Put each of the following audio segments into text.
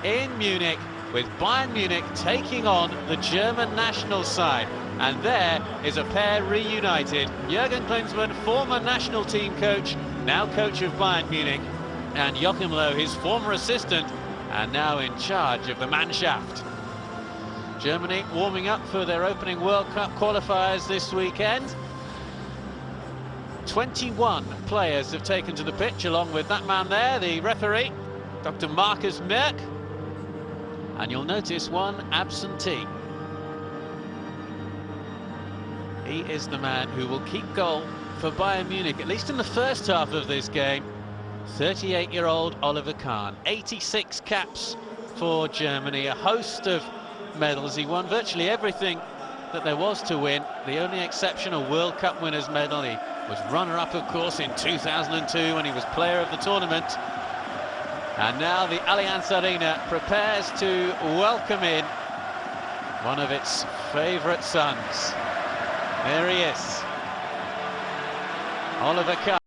in Munich, with Bayern Munich taking on the German national side. And there is a pair reunited. Jürgen Klinsmann, former national team coach, now coach of Bayern Munich, and Joachim Löw, his former assistant, and now in charge of the Mannschaft. Germany warming up for their opening World Cup qualifiers this weekend. 21 players have taken to the pitch, along with that man there, the referee, Dr. Markus Merck. And you'll notice one absentee. He is the man who will keep goal for Bayern Munich, at least in the first half of this game. 38-year-old Oliver Kahn, 86 caps for Germany, a host of medals. He won virtually everything that there was to win. The only exception, a World Cup winners medal. He was runner-up, of course, in 2002 when he was player of the tournament. And now the Allianz Arena prepares to welcome in one of its favourite sons. There he is, Oliver Kahn.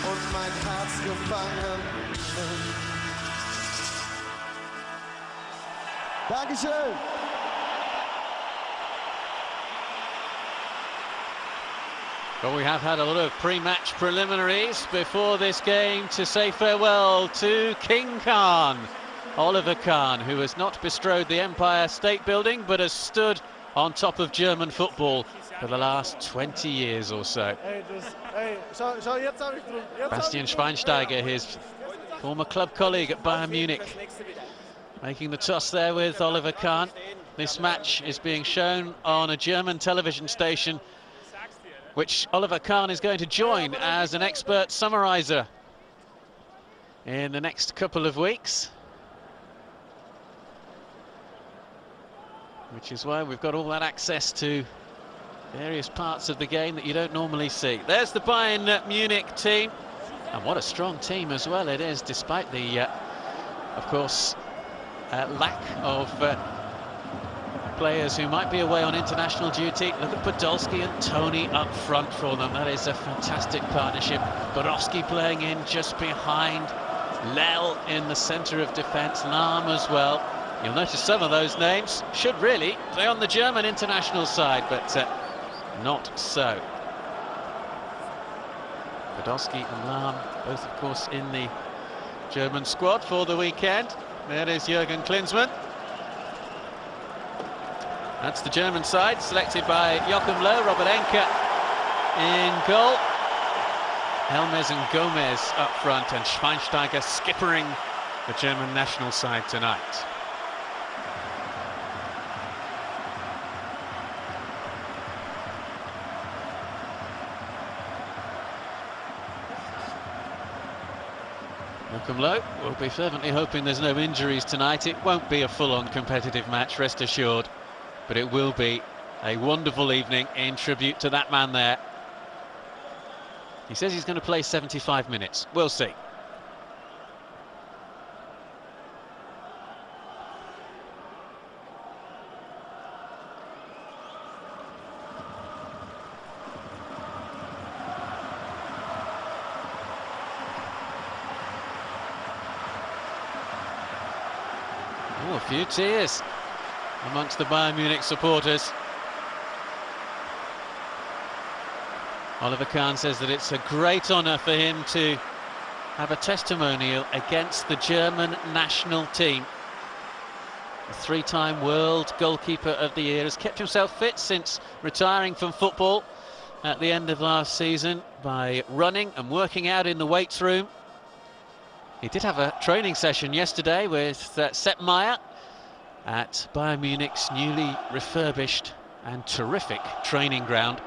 Und mein Herz gefangen. Dankeschön. Well, we have had a lot of pre-match preliminaries before this game to say farewell to King Kahn, Oliver Kahn, who has not bestrode the Empire State Building but has stood on top of German football for the last 20 years or so. Bastian Schweinsteiger, his former club colleague at Bayern Munich, making the toss there with Oliver Kahn. This match is being shown on a German television station, which Oliver Kahn is going to join as an expert summariser. in the next couple of weeks. Which is why we've got all that access to various parts of the game that you don't normally see. There's the Bayern Munich team. And what a strong team as well it is, despite the, of course, lack of players who might be away on international duty. Look at Podolski and Tony up front for them. That is a fantastic partnership. Borowski playing in just behind. Lel in the centre of defence. Lahm as well. You'll notice some of those names should really play on the German international side, but not so. Podolski and Lahm, both of course in the German squad for the weekend. There is Jürgen Klinsmann. That's the German side, selected by Joachim Löw. Robert Enke in goal. Helmes and Gomez up front, and Schweinsteiger skippering the German national side tonight. Joachim Löw will be fervently hoping there's no injuries tonight. It won't be a full-on competitive match, rest assured, but it will be a wonderful evening in tribute to that man there. He says he's going to play 75 minutes. We'll see. Oh, a few tears amongst the Bayern Munich supporters. Oliver Kahn says that it's a great honour for him to have a testimonial against the German national team. The three-time world goalkeeper of the year has kept himself fit since retiring from football at the end of last season by running and working out in the weights room. He did have a training session yesterday with Sepp Maier at Bayern Munich's newly refurbished and terrific training ground.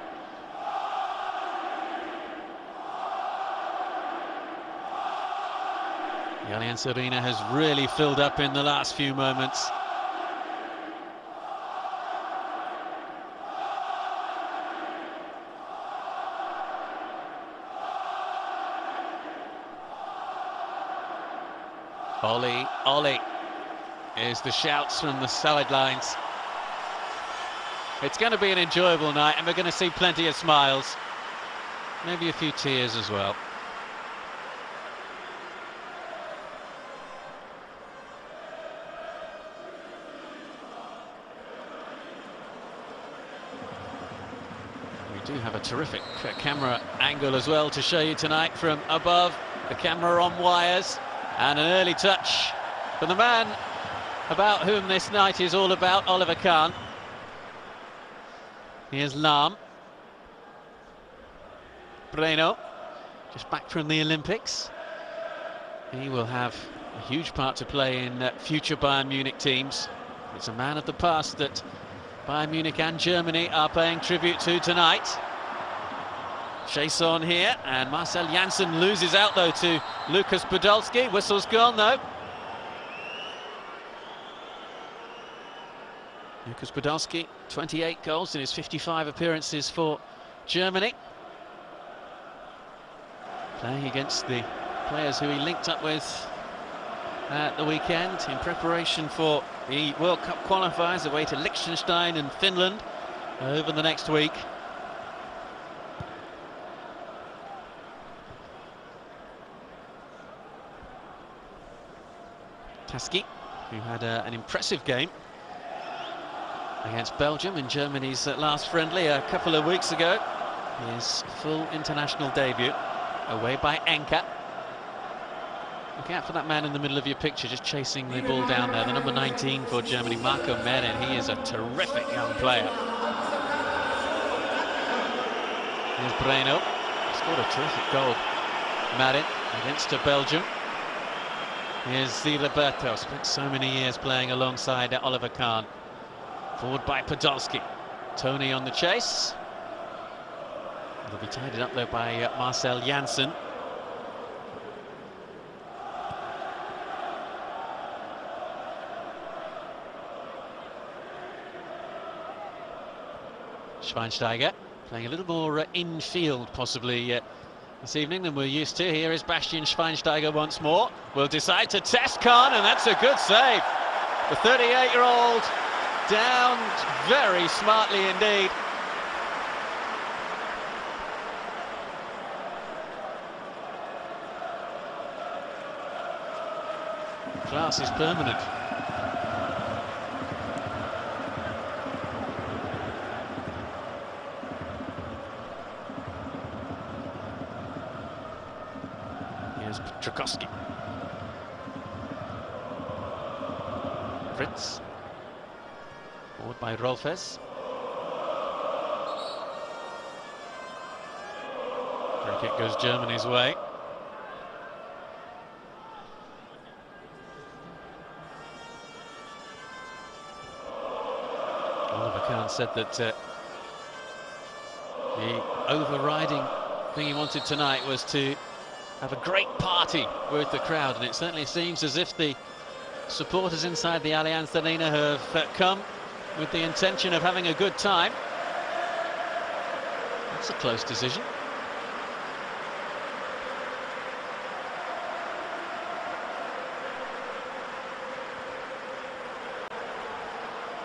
The Allianz Arena has really filled up in the last few moments. Ollie, Ollie is the shouts from the sidelines. It's going to be an enjoyable night, and we're going to see plenty of smiles, maybe a few tears as well. We do have a terrific camera angle as well to show you tonight from above. The camera on wires, and an early touch for the man about whom this night is all about, Oliver Kahn. Here's Lahm. Breno, just back from the Olympics. He will have a huge part to play in future Bayern Munich teams. It's a man of the past that Bayern Munich and Germany are paying tribute to tonight. Chase on here, and Marcel Janssen loses out though to Lucas Podolski. Whistle's gone though. Lucas Podolski, 28 goals in his 55 appearances for Germany. Playing against the players who he linked up with at the weekend in preparation for the World Cup qualifiers away to Liechtenstein and Finland over the next week. Taski, who had an impressive game against Belgium in Germany's last friendly a couple of weeks ago. His full international debut, away by Enke. Look out for that man in the middle of your picture, just chasing the ball down there, the number 19 for Germany, Marco Merin. He is a terrific young player. Here's Breno, scored a terrific goal. Marin against Belgium. Here's Ziliberto, spent so many years playing alongside Oliver Kahn. Forward by Podolski. Tony on the chase. It'll be tidied up though by Marcel Janssen. Schweinsteiger playing a little more infield possibly this evening than we're used to. Here is Bastian Schweinsteiger once more. Will decide to test Kahn, and that's a good save. The 38-year-old down very smartly indeed. Class is permanent. Here's Tchaikovsky. Fritz. Forward by Rolfes. Free kick goes Germany's way. Oliver Kahn said that the overriding thing he wanted tonight was to have a great party with the crowd, and it certainly seems as if the supporters inside the Allianz Arena have come with the intention of having a good time. That's a close decision.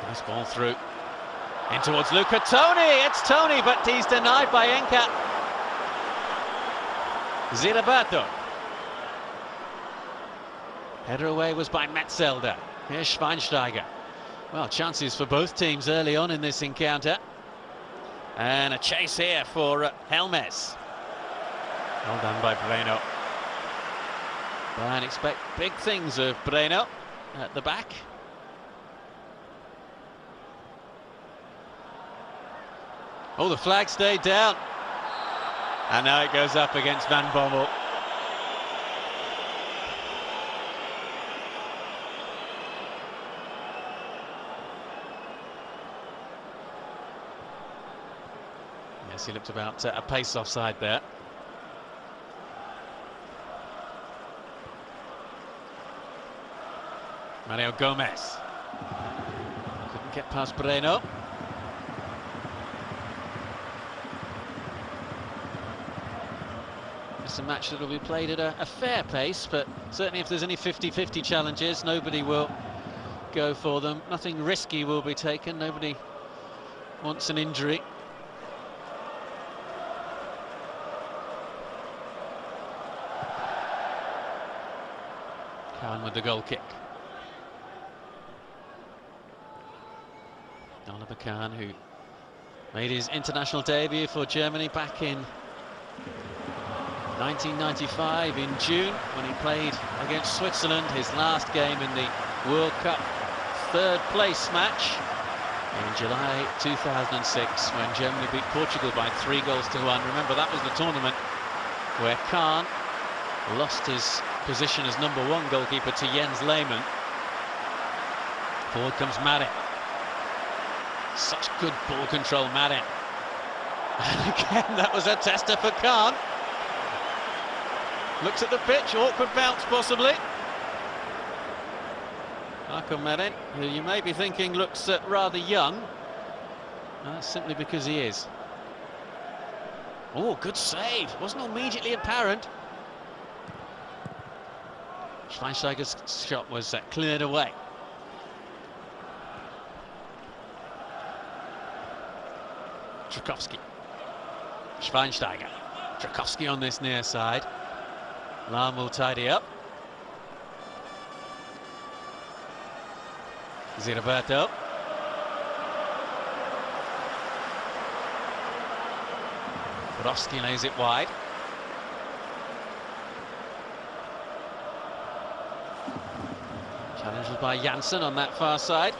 Nice ball through. In towards Luca Toni. It's Toni, but he's denied by Enka. Zirabato. Header away was by Metzelder. Here's Schweinsteiger. Well, chances for both teams early on in this encounter. And a chase here for Helmes. Well done by Breno. Bayern expect big things of Breno at the back. Oh, the flag stayed down. And now it goes up against Van Bommel. Yes, he looked about a pace offside there. Mario Gomez. Couldn't get past Breno. It's a match that will be played at a fair pace, but certainly if there's any 50-50 challenges, nobody will go for them. Nothing risky will be taken. Nobody wants an injury. Kahn with the goal kick. Oliver Kahn, who made his international debut for Germany back in 1995 in June when he played against Switzerland, his last game in the World Cup third place match in July 2006 when Germany beat Portugal by 3-1. Remember, that was the tournament where Kahn lost his position as #1 goalkeeper to Jens Lehmann. Forward comes Marin. Such good ball control, Marin. And again, that was a tester for Kahn. Looks at the pitch, awkward bounce possibly. Marco Marin, who you may be thinking looks rather young. That's simply because he is. Oh, good save. Wasn't immediately apparent. Schweinsteiger's shot was cleared away. Tchaikovsky. Schweinsteiger. Tchaikovsky on this near side. Lahm will tidy up. Zirabato. Brodsky lays it wide. Challenge was by Janssen on that far side.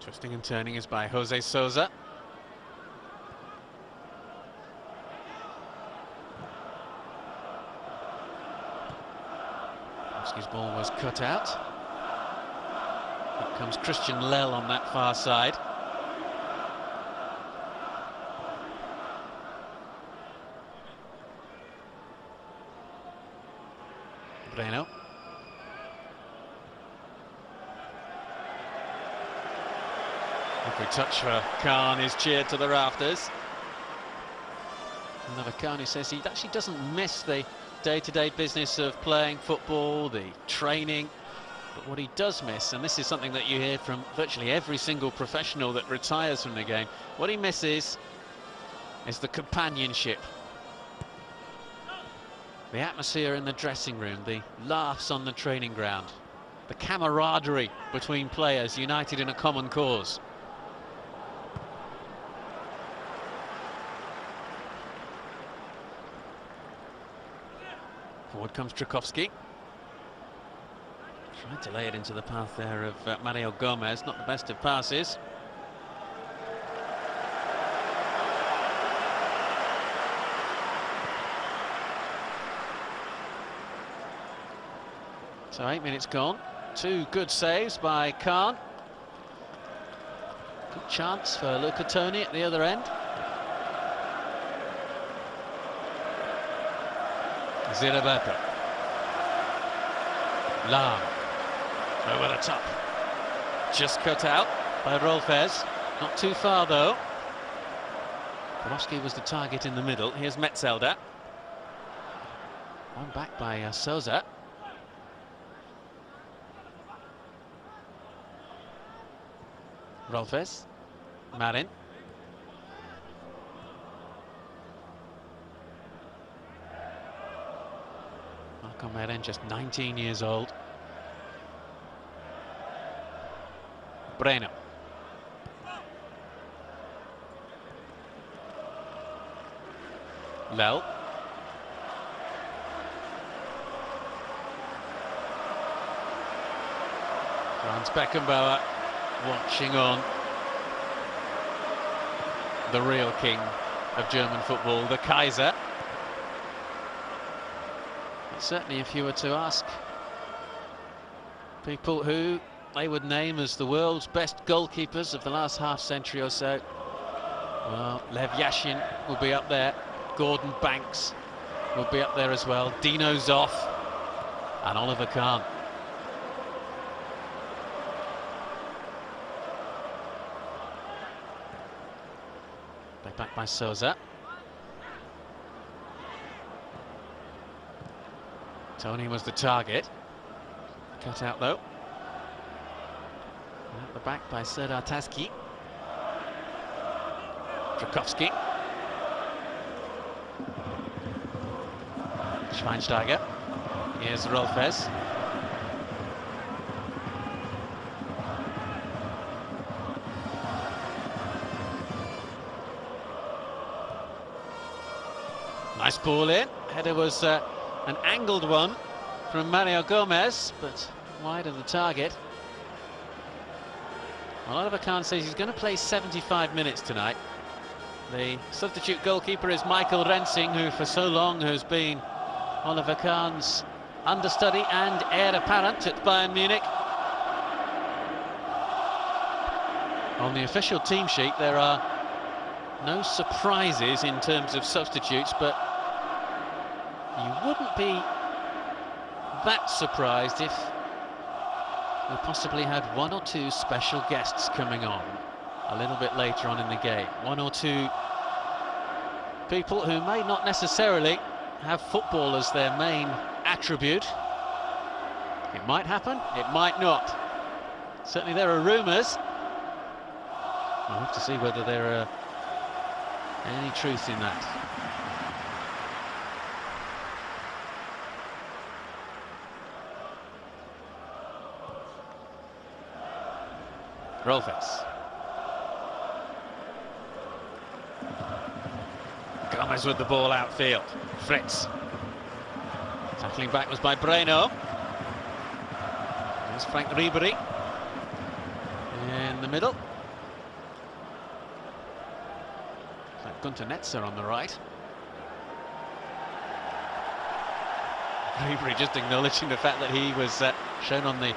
Twisting and turning is by Jose Souza. Brodsky's ball was cut out. Here comes Christian Lell on that far side. Breno. Every touch for Kahn is cheered to the rafters. Another Kahn who says he actually doesn't miss the day-to-day business of playing football, the training, but what he does miss, and this is something that you hear from virtually every single professional that retires from the game, what he misses is the companionship, the atmosphere in the dressing room, the laughs on the training ground, the camaraderie between players united in a common cause. Forward comes Tchaikovsky. Tried to lay it into the path there of Mario Gomez, not the best of passes. So 8 minutes gone. Two good saves by Kahn. Good chance for Luca Toni at the other end. Ziraberto. Lang. Over the top. Just cut out by Rolfes. Not too far though. Borowski was the target in the middle. Here's Metzelder. One back by Souza. Rolfes. Marin. Marco Marin, just 19 years old. Breno. Lel. Franz Beckenbauer watching on. The real king of German football, the Kaiser. But certainly if you were to ask people who they would name as the world's best goalkeepers of the last half-century or so, well, Lev Yashin will be up there, Gordon Banks will be up there as well, Dino Zoff and Oliver Kahn. They're back by Souza. Toni was the target. Cut out though. At the back by Serdar Tazki. Tchaikovsky. Schweinsteiger. Here's Rolfes. Nice ball in. Header was an angled one from Mario Gomez, but wide of the target. Well, Oliver Kahn says he's going to play 75 minutes tonight. The substitute goalkeeper is Michael Rensing, who for so long has been Oliver Kahn's understudy and heir apparent at Bayern Munich. On the official team sheet there are no surprises in terms of substitutes, but you wouldn't be that surprised if we possibly had one or two special guests coming on a little bit later on in the game. One or two people who may not necessarily have football as their main attribute. It might happen, it might not. Certainly there are rumours. We'll have to see whether there are any truth in that. Rolfes. Gomez with the ball outfield. Fritz. Tackling back was by Breno. There's Frank Ribery in the middle. Gunter Netzer on the right. Ribery just acknowledging the fact that he was shown on the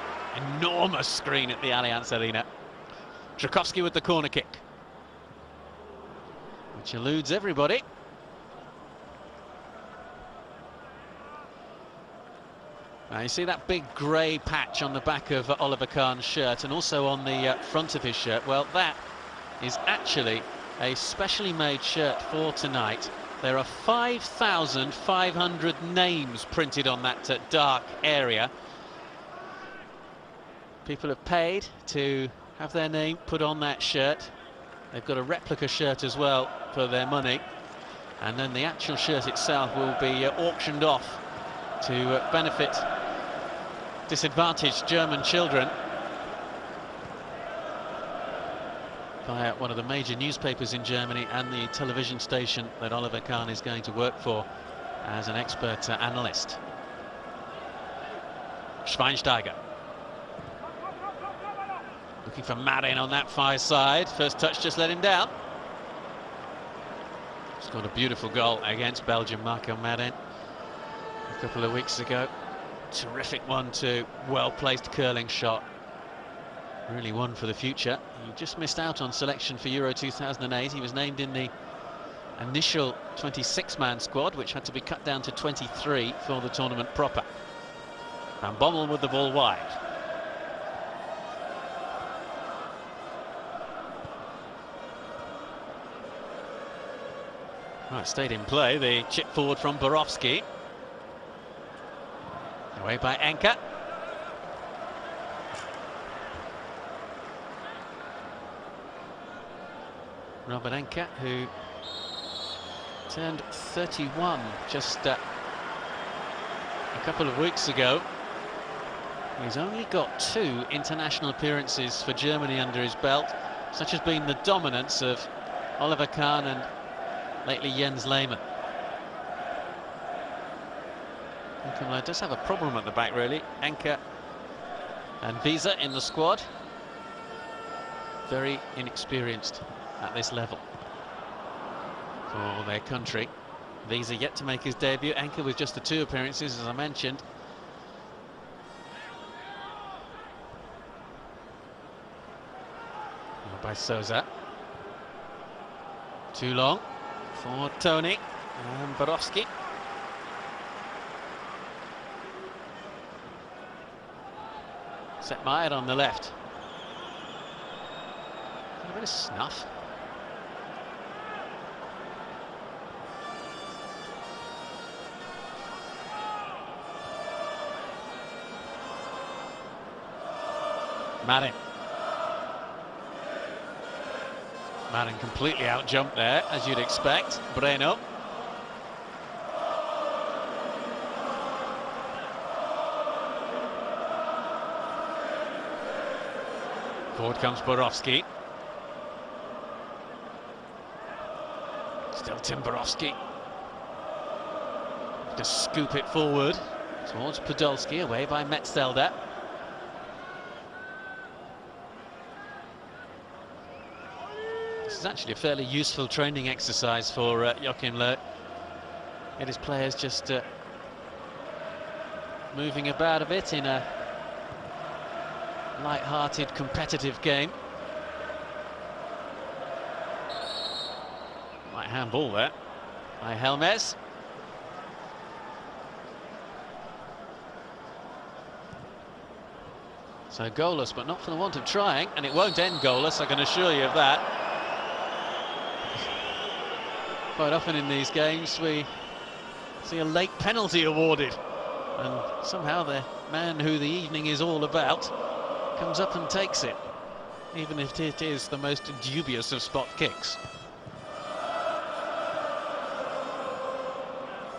enormous screen at the Allianz Arena. Tchaikovsky with the corner kick, which eludes everybody. Now you see that big grey patch on the back of Oliver Kahn's shirt and also on the front of his shirt. Well, that is actually a specially made shirt for tonight. There are 5,500 names printed on that dark area. People have paid to have their name put on that shirt. They've got a replica shirt as well for their money. And then the actual shirt itself will be auctioned off to benefit disadvantaged German children by one of the major newspapers in Germany and the television station that Oliver Kahn is going to work for as an expert analyst. Schweinsteiger looking for Marin on that far side. First touch just let him down. Scored a beautiful goal against Belgium, Marco Marin, a couple of weeks ago. Terrific 1-2, well-placed curling shot. Really one for the future. He just missed out on selection for Euro 2008. He was named in the initial 26-man squad, which had to be cut down to 23 for the tournament proper. Van Bommel with the ball wide. Right, stayed in play, the chip forward from Borowski. Away by Enke. Robert Enke, who turned 31 just a couple of weeks ago. He's only got 2 international appearances for Germany under his belt. Such has been the dominance of Oliver Kahn and lately Jens Lehmann. Enke does have a problem at the back, really. Enke and Wiese in the squad. Very inexperienced at this level for their country. Wiese yet to make his debut. Enke with just the 2 appearances, as I mentioned. By Souza. Too long for Tony and Borowski. Setmeyer on the left. A bit of snuff. Marin. Marin completely out-jumped there, as you'd expect. Breno. Forward comes Borowski. Still Tim Borowski. To scoop it forward towards Podolski, away by Metzelder. This is actually a fairly useful training exercise for Joachim Löw. Get his players just moving about a bit in a light-hearted, competitive game. Light handball there by Helmes. So goalless, but not for the want of trying, and it won't end goalless, I can assure you of that. Quite often in these games we see a late penalty awarded, and somehow the man who the evening is all about comes up and takes it, even if it is the most dubious of spot kicks.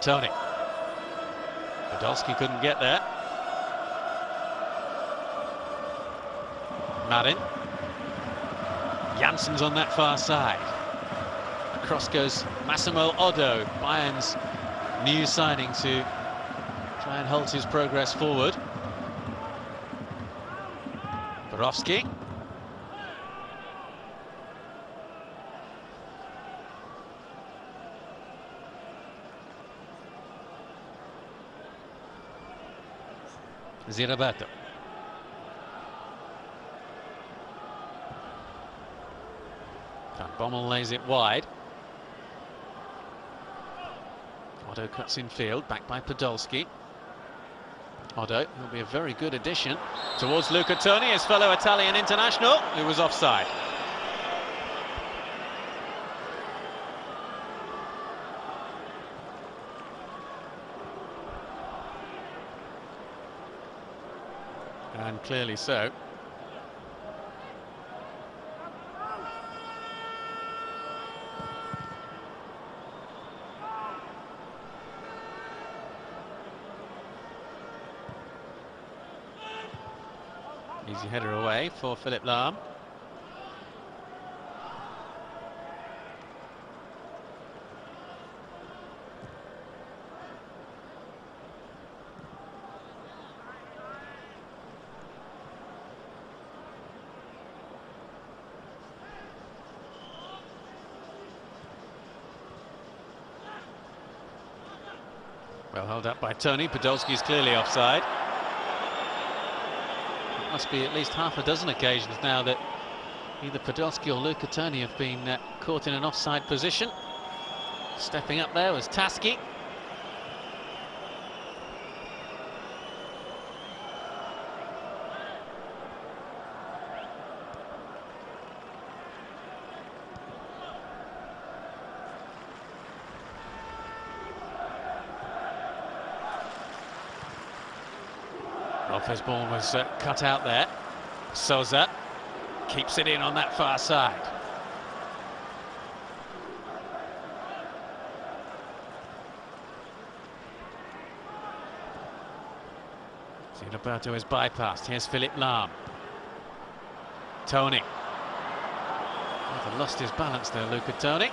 Tony. Podolski couldn't get there. Marin. Janssens on that far side. Across goes Massimo Oddo, Bayern's new signing to try and halt his progress forward. Borowski. Ziraberto. Bommel lays it wide. Otto cuts in field, back by Podolski. Odo will be a very good addition towards Luca Toni, his fellow Italian international, who was offside. And clearly so. Easy header away for Philipp Lahm. Well held up by Toni. Podolski's clearly offside. Must be at least half a dozen occasions now that either Podolski or Luca Toni have been caught in an offside position. Stepping up there was Taski. Rolfe's ball was cut out there. Souza keeps it in on that far side. Roberto is bypassed. Here's Philipp Lahm. Toni. Rather lost his balance there, Luca Toni.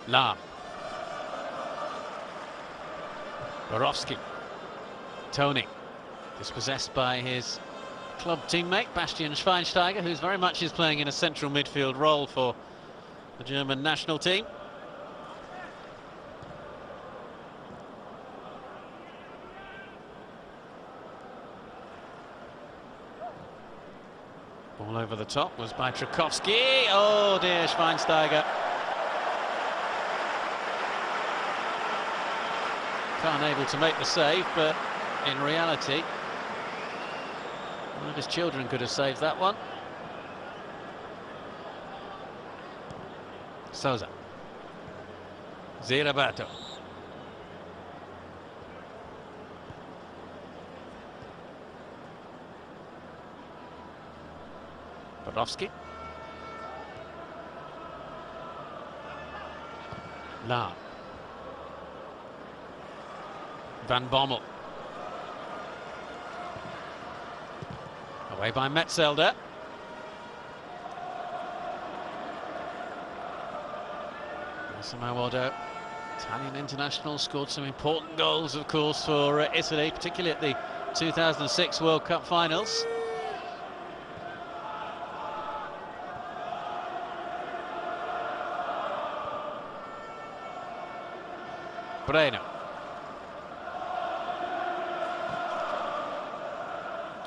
Lahm. Borowski. Toni. Dispossessed by his club teammate Bastian Schweinsteiger, who's very much is playing in a central midfield role for the German national team. Ball over the top was by Tchaikovsky. Oh dear, Schweinsteiger. Kahn able to make the save, but in reality, one of his children could have saved that one. Souza. Roberto. Borowski. Lahm. Van Bommel. Away by Metzelder. Massimo Odo, Italian international, scored some important goals, of course, for Italy, particularly at the 2006 World Cup finals. Breno.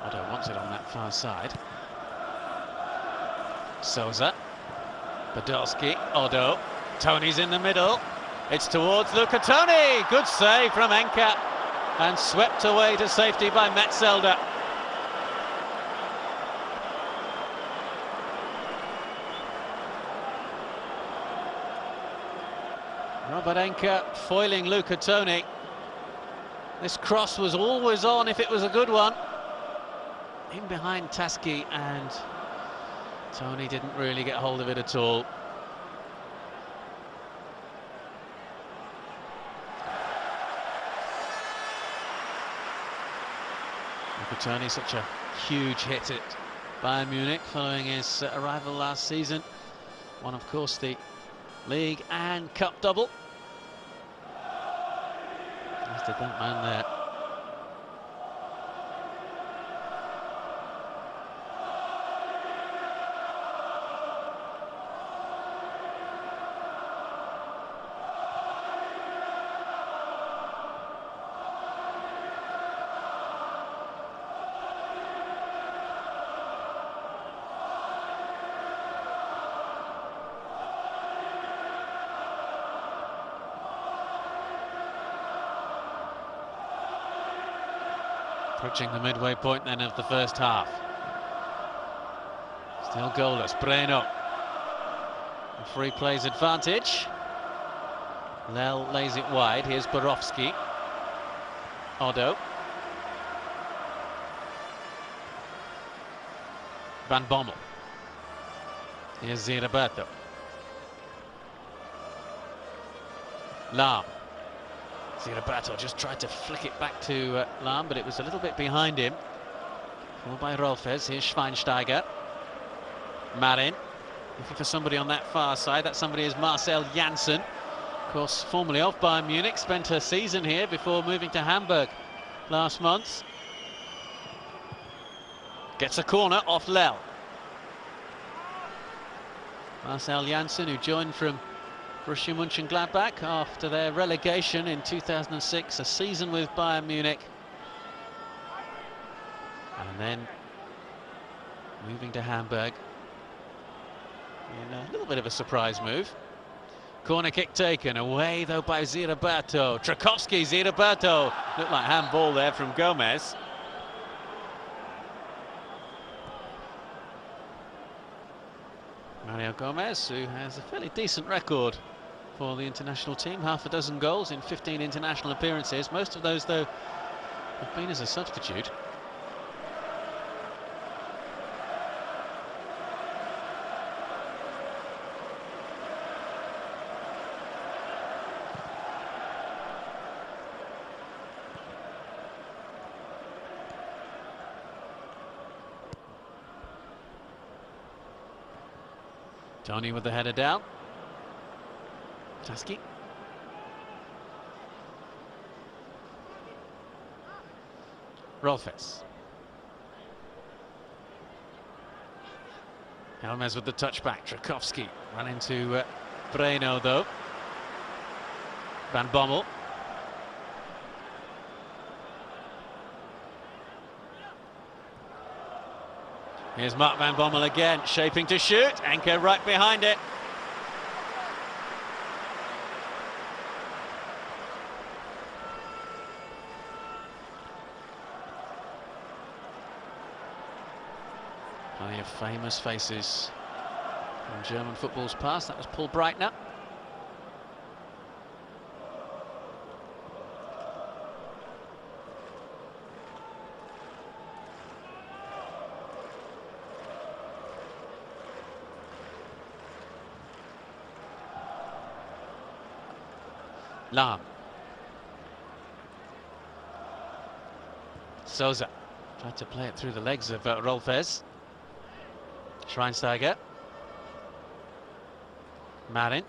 Odo wants it on that far side. Souza. Podolski. Odo. Toni's in the middle. It's towards Luca Toni. Good save from Enka. And swept away to safety by Metzelder. Robert Enka foiling Luca Toni. This cross was always on if it was a good one. In behind Taski, and Toni didn't really get hold of it at all. Luca Toni, such a huge hit at Bayern Munich following his arrival last season. Won, of course, the league and cup double. As did that man there. Approaching the midway point then of the first half. Still goalless, Breno. A free plays advantage. Lel lays it wide, here's Borowski. Odo. Van Bommel. Here's Ziraberto. Lahm. Ziraberto just tried to flick it back to Lahm, but it was a little bit behind him. Followed by Rolfes. Here's Schweinsteiger. Marin. Looking for somebody on that far side. That somebody is Marcel Janssen. Of course, formerly of Bayern Munich. Spent her season here before moving to Hamburg last month. Gets a corner off Lel. Marcel Janssen, who joined from Borussia Mönchengladbach after their relegation in 2006, a season with Bayern Munich. And then moving to Hamburg in a little bit of a surprise move. Corner kick taken away though by Ziraberto. Trakowski, Ziraberto. Looked like handball there from Gomez. Mario Gomez, who has a fairly decent record for the international team, half a dozen goals in 15 international appearances. Most of those, though, have been as a substitute. Tony with the header down. Taski. Rolfes. Helmez with the touchback. Trakowski ran into Breno though. Van Bommel. Here's Mark Van Bommel again, shaping to shoot. Anchor right behind it. Plenty of famous faces from German football's past. That was Paul Breitner. Lahm. Souza tried to play it through the legs of Rolfes. Schweinsteiger. Marin.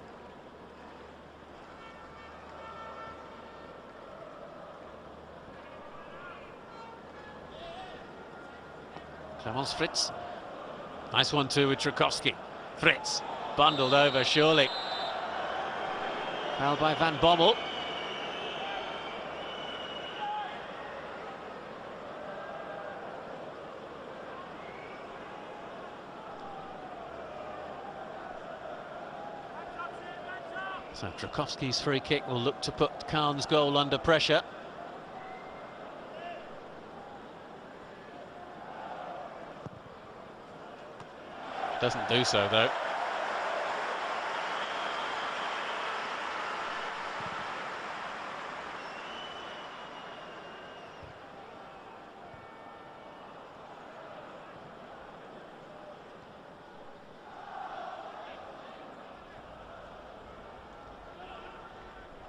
Clemens Fritz. Nice one too with Trakowski. Fritz bundled over surely. Foul by Van Bommel. So Trakowski's free kick will look to put Kahn's goal under pressure. Doesn't do so though.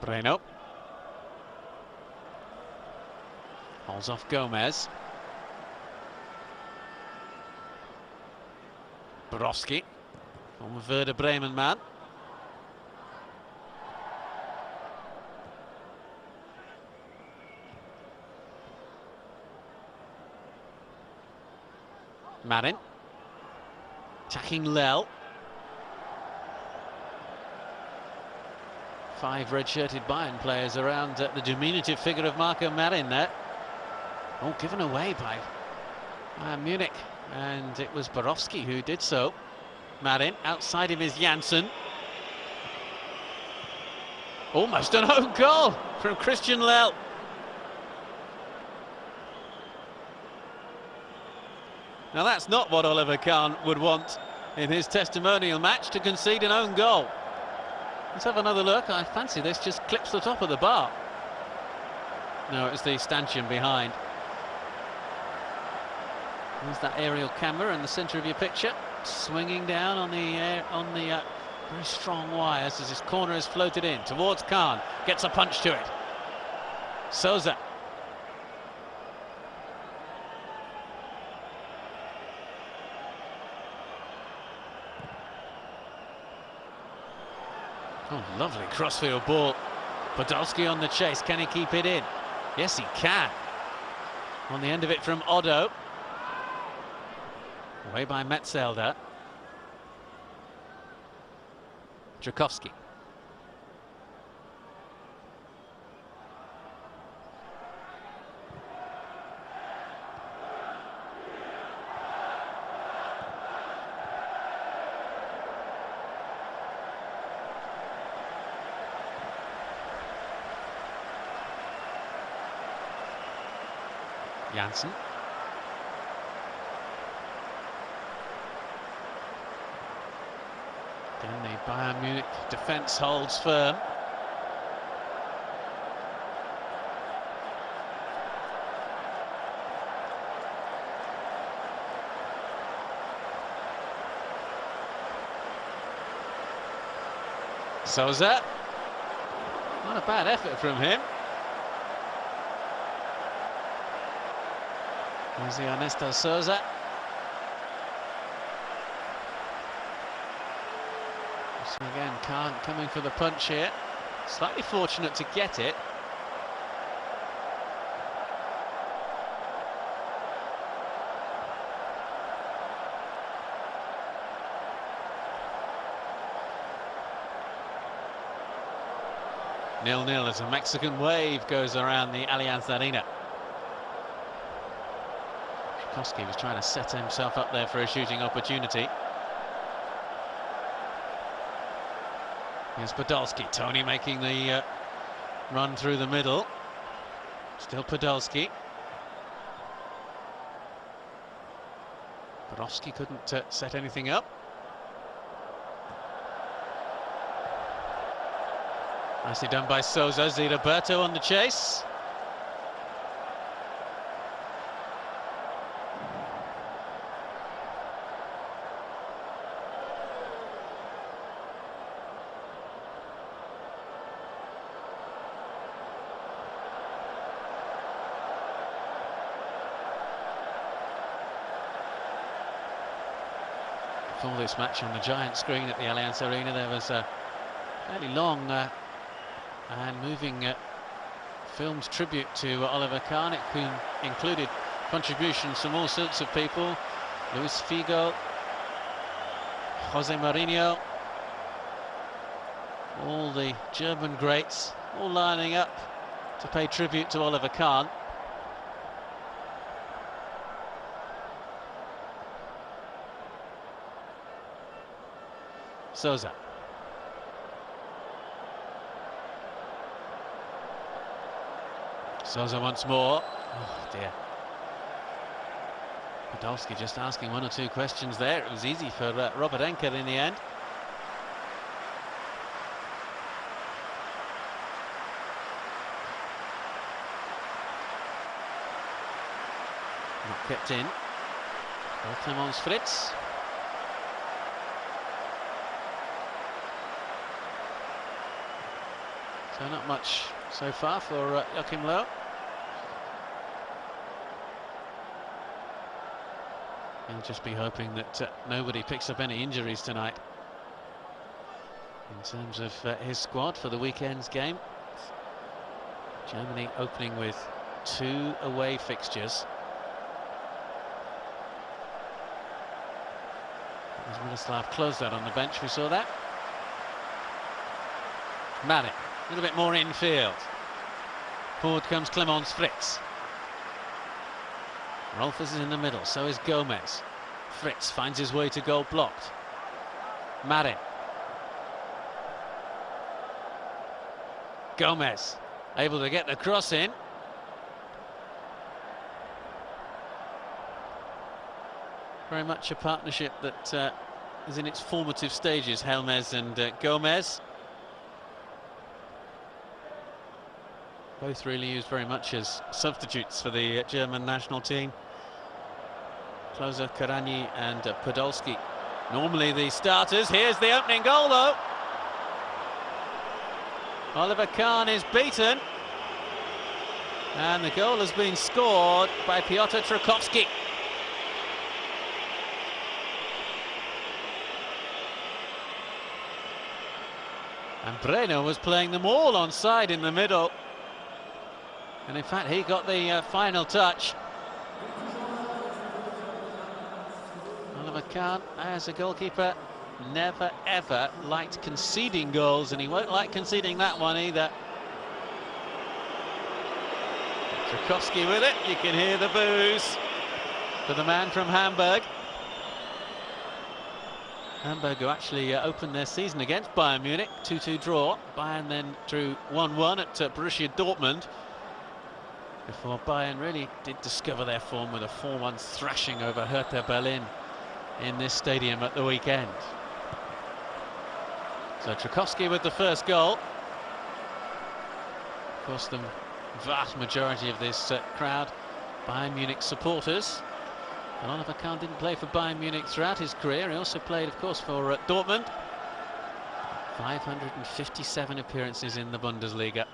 Breno. Holds off Gomez. Borowski, former Werder Bremen man. Marin. Attacking Lel. 5 red-shirted Bayern players around the diminutive figure of Marco Marin there. All given away by Bayern Munich, and it was Borowski who did so. Marin, outside him is Janssen. Almost an own goal from Christian Lel. Now that's not what Oliver Kahn would want in his testimonial match, to concede an own goal. Let's have another look. I fancy this just clips the top of the bar. No, it's the stanchion behind. There's that aerial camera in the centre of your picture, swinging down on the very strong wires as his corner is floated in towards Kahn. Gets a punch to it. Souza. Oh, lovely crossfield ball. Podolski on the chase. Can he keep it in? Yes, he can. On the end of it from Otto. Away by Metzelder. Tchaikovsky. Janssen. Then the Bayern Munich defence holds firm. Souza. Not a bad effort from him. Here's Ernesto Souza. So again, Kahn coming for the punch here. Slightly fortunate to get it. Nil-nil as a Mexican wave goes around the Allianz Arena. Tchaikovsky was trying to set himself up there for a shooting opportunity. Here's Podolski. Tony making the run through the middle. Still Podolski. Borowski couldn't set anything up. Nicely done by Souza. Zidroberto on the chase. For this match on the giant screen at the Allianz Arena, there was a fairly long and moving filmed tribute to Oliver Kahn. It included contributions from all sorts of people: Luis Figo, Jose Mourinho, all the German greats, all lining up to pay tribute to Oliver Kahn. Souza. Souza once more. Oh dear. Podolski just asking one or two questions there. It was easy for Robert Enker in the end. Not kept in. Clemens Fritz. So not much so far for Joachim Löw. He'll just be hoping that nobody picks up any injuries tonight in terms of his squad for the weekend's game. Germany opening with 2 away fixtures. As Miroslav closed that on the bench, we saw that. Marin. A little bit more infield. Forward comes Clemens Fritz. Rolfes is in the middle, so is Gomez. Fritz finds his way to goal blocked. Marin. Gomez able to get the cross in. Very much a partnership that is in its formative stages, Helmez and Gomez. Both really used very much as substitutes for the German national team. Klose, Karani and Podolski. Normally the starters. Here's the opening goal though. Oliver Kahn is beaten. And the goal has been scored by Piotr Trukowski. And Breno was playing them all onside in the middle. And in fact, he got the final touch. Oliver Kahn, as a goalkeeper, never ever liked conceding goals, and he won't like conceding that one either. Trukowski with it. You can hear the boos for the man from Hamburg. Hamburg, who actually opened their season against Bayern Munich, 2-2 draw. Bayern then drew 1-1 at Borussia Dortmund, before Bayern really did discover their form with a 4-1 thrashing over Hertha Berlin in this stadium at the weekend. So Trukowski with the first goal. Of course, the vast majority of this crowd, Bayern Munich supporters. And Oliver Kahn didn't play for Bayern Munich throughout his career. He also played, of course, for Dortmund. 557 appearances in the Bundesliga.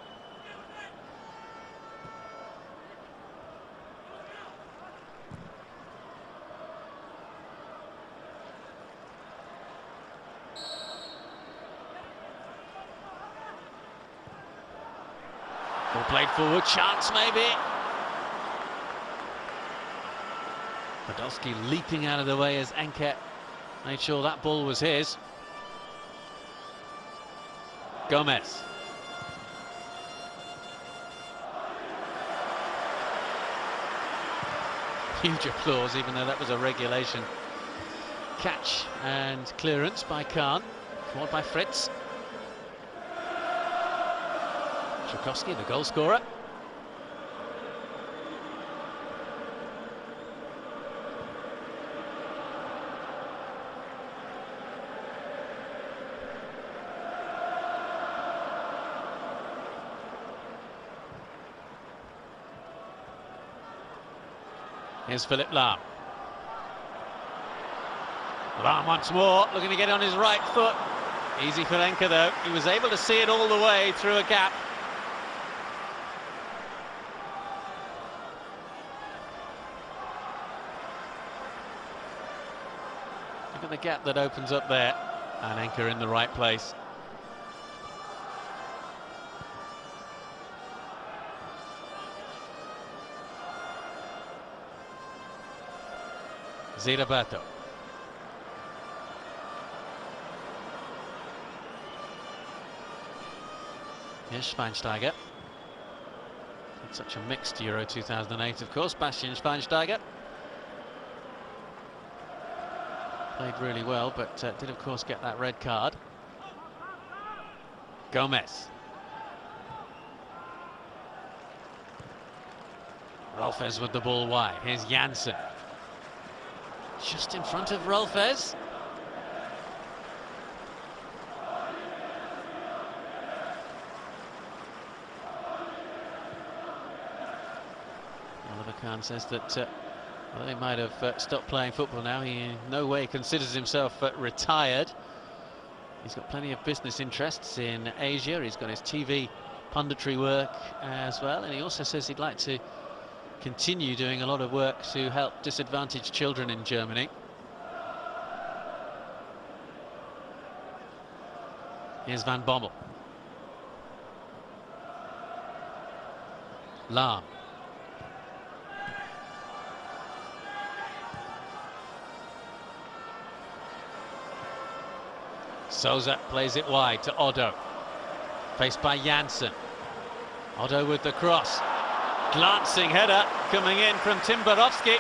Ball played forward, chance maybe. Podolski leaping out of the way as Enke made sure that ball was his. Gomez. Huge applause, even though that was a regulation catch and clearance by Kahn, followed by Fritz. Trukowski, the goal scorer. Here's Philipp Lahm. Lahm once more, looking to get on his right foot. Easy for Enke though. He was able to see it all the way through a gap. Look at the gap that opens up there. And Enke in the right place. Ziraberto. Here's Schweinsteiger. It's such a mixed Euro 2008, of course. Bastian Schweinsteiger played really well, but did of course get that red card. Gomez. Rolfes with the ball wide. Here's Janssen. Just in front of Rolfes. Oliver Kahn says that well, he might have stopped playing football now. He in no way considers himself retired. He's got plenty of business interests in Asia. He's got his TV punditry work as well, and he also says he'd like to continue doing a lot of work to help disadvantaged children in Germany. Here's Van Bommel. Lahm. Souza plays it wide to Otto. Faced by Janssen. Otto with the cross. Glancing header coming in from Tim Borowski.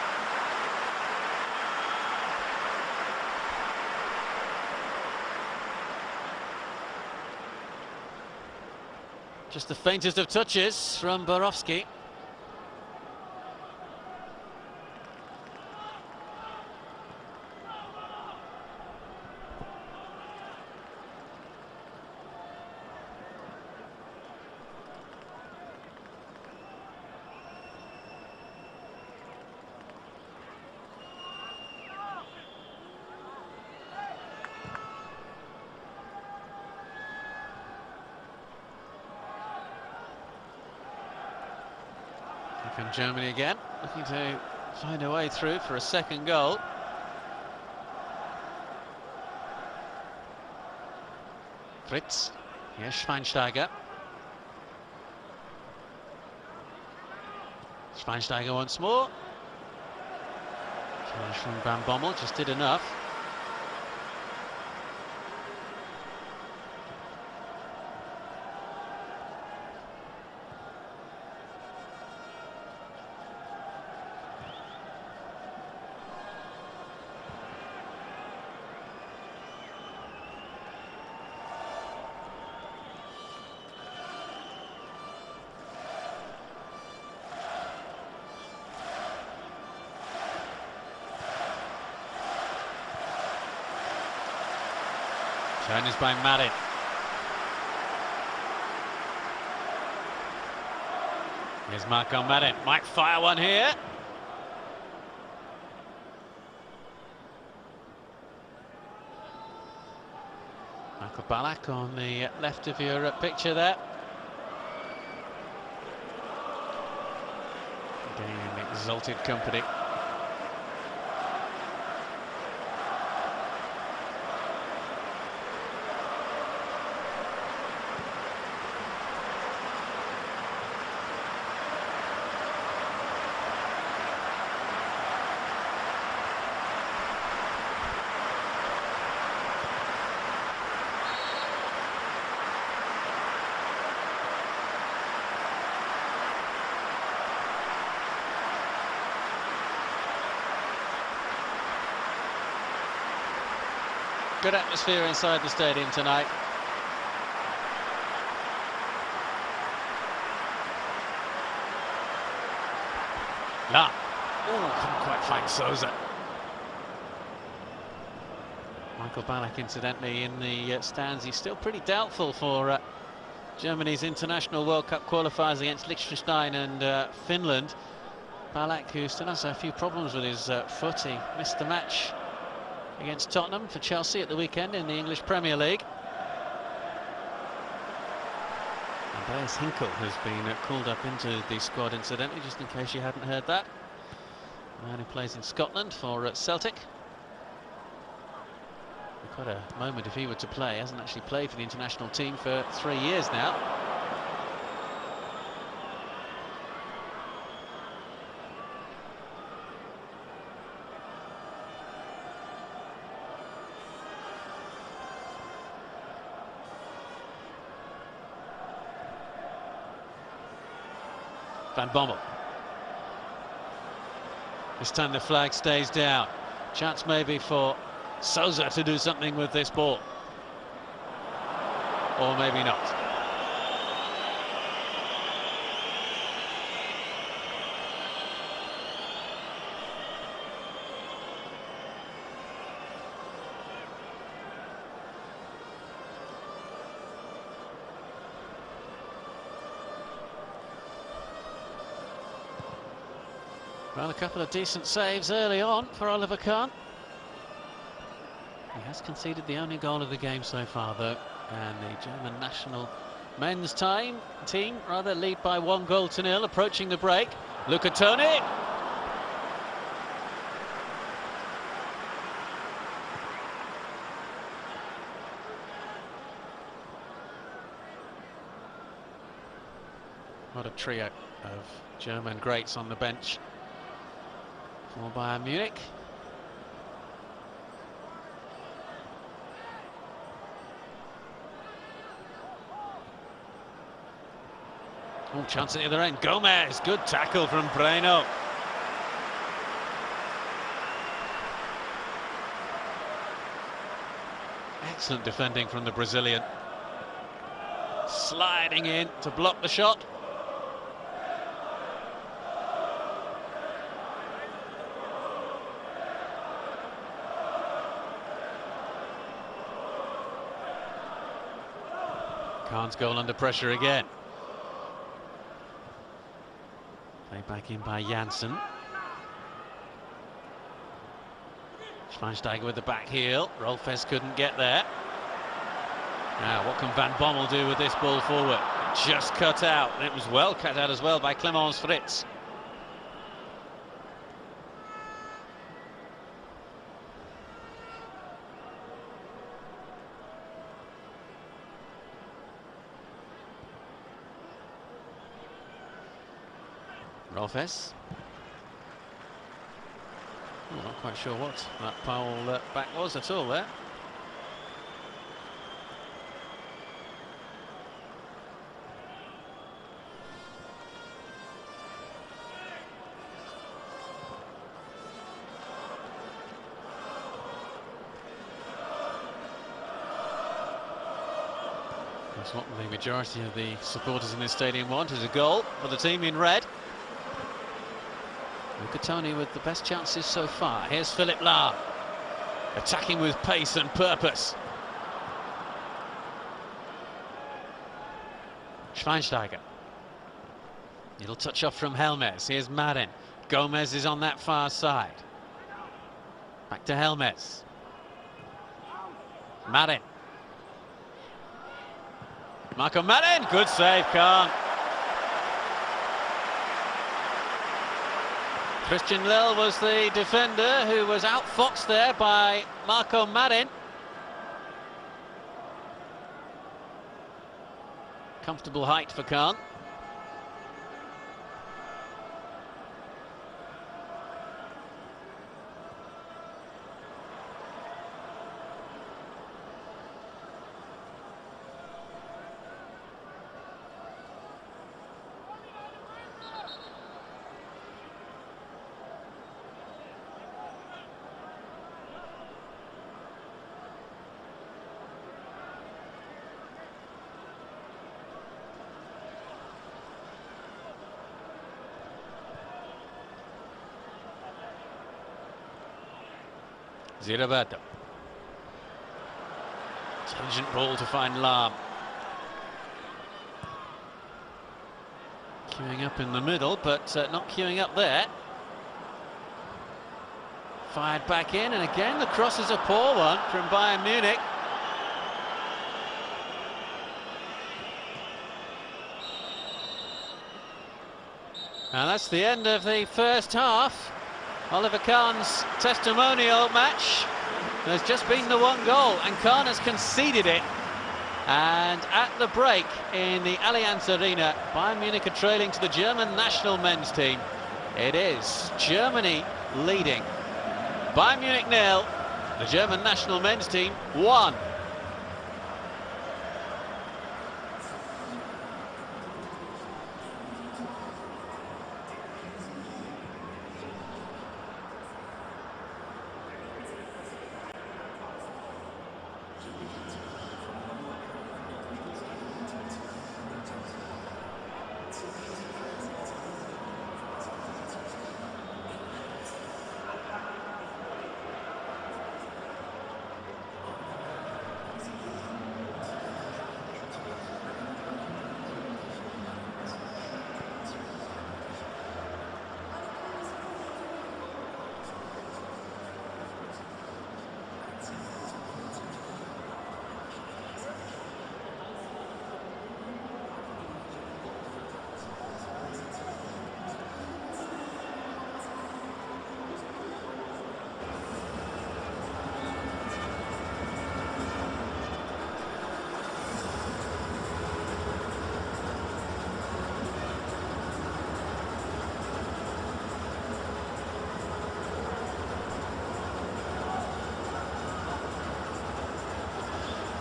Just the faintest of touches from Borowski. come Germany again, looking to find a way through for a second goal. Fritz, here's Schweinsteiger. Schweinsteiger once more. Challenge from Van Bommel, just did enough. Turn is by Marin. Here's Marco Marin. Might fire one here. Michael Ballack on the left of your picture there. Again, exalted company. Good atmosphere inside the stadium tonight. La. Oh, couldn't quite find Souza. Michael Ballack, incidentally, in the stands. He's still pretty doubtful for Germany's international World Cup qualifiers against Liechtenstein and Finland. Ballack, who still has a few problems with his foot. He missed the match against Tottenham for Chelsea at the weekend in the English Premier League. Andreas Hinkel has been called up into the squad, incidentally, just in case you hadn't heard that. The man who plays in Scotland for Celtic. Quite a moment if he were to play. Hasn't actually played for the international team for 3 years now. Van Bommel. This time the flag stays down. Chance maybe for Souza to do something with this ball. Or maybe not. Well, a couple of decent saves early on for Oliver Kahn. He has conceded the only goal of the game so far, though, and the German national men's team lead by 1-0, approaching the break. Luca Toni. What a trio of German greats on the bench for Bayern Munich. Oh, chance at the other end. Gomez, good tackle from Breno. Excellent defending from the Brazilian. Sliding in to block the shot. Kahn's goal under pressure again. Played back in by Janssen. Schweinsteiger with the back heel. Rolfes couldn't get there. Now, what can Van Bommel do with this ball forward? Just cut out. And it was well cut out as well by Clemens Fritz. Rolfes. Oh, not quite sure what that foul back was at all there. That's what the majority of the supporters in this stadium want, is a goal for the team in red. Tony with the best chances so far. Here's Philipp Lahm, attacking with pace and purpose. Schweinsteiger. Little touch off from Helmes. Here's Marin. Gomez is on that far side. Back to Helmes. Marin. Marco Marin. Good save, Kahn. Christian Lille was the defender who was outfoxed there by Marco Marin. Comfortable height for Kahn. Roberto. Tangent ball to find Lahm. Queuing up in the middle, but not queuing up there. Fired back in, and again the cross is a poor one from Bayern Munich. And that's the end of the first half. Oliver Kahn's testimonial match. There's just been the one goal, and Kahn has conceded it. And at the break in the Allianz Arena, Bayern Munich are trailing to the German national men's team. It is Germany leading. Bayern Munich 0, the German national men's team 1.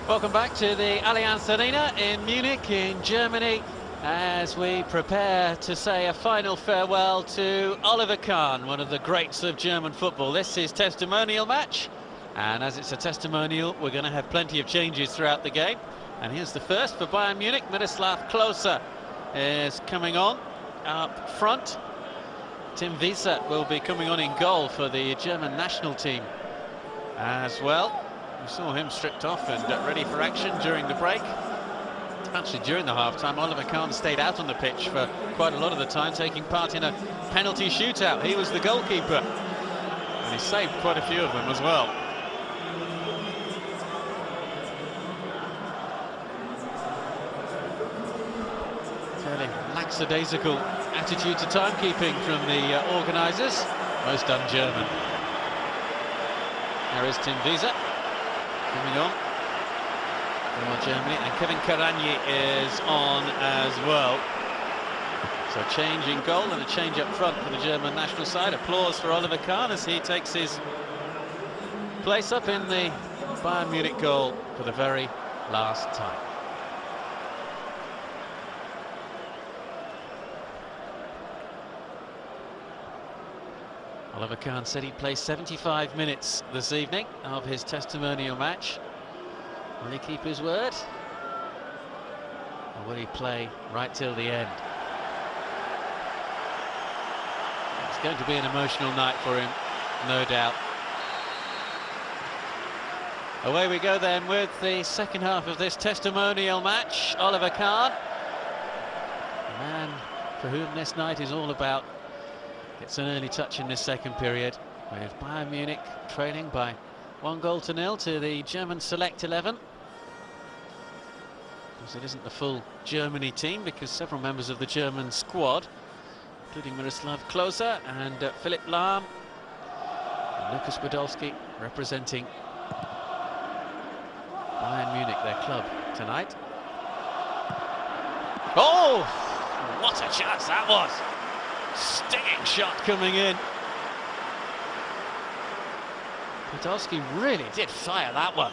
Welcome back to the Allianz Arena in Munich, in Germany, as we prepare to say a final farewell to Oliver Kahn, one of the greats of German football. This is testimonial match, and as it's a testimonial, we're going to have plenty of changes throughout the game. And here's the first for Bayern Munich. Miroslav Klose is coming on up front. Tim Wiese will be coming on in goal for the German national team as well. We saw him stripped off and ready for action during the break. Actually, during the half-time, Oliver Kahn stayed out on the pitch for quite a lot of the time, taking part in a penalty shootout. He was the goalkeeper, and he saved quite a few of them as well. Fairly lackadaisical attitude to timekeeping from the organisers, most un-German. There is Tim Wiese coming on for Germany, and Kevin Karagny is on as well. So change in goal and a change up front for the German national side. Applause for Oliver Kahn as he takes his place up in the Bayern Munich goal for the very last time. Oliver Kahn said he'd play 75 minutes this evening of his testimonial match. Will he keep his word? Or will he play right till the end? It's going to be an emotional night for him, no doubt. Away we go then with the second half of this testimonial match. Oliver Kahn, the man for whom this night is all about. It's an early touch in this second period, with Bayern Munich trailing by 1-0 to the German select 11. Because it isn't the full Germany team, because several members of the German squad, including Miroslav Klose and Philipp Lahm and Lukas Podolski, representing Bayern Munich, their club, tonight. Oh, what a chance that was! Stinging shot coming in. Podolski really did fire that one.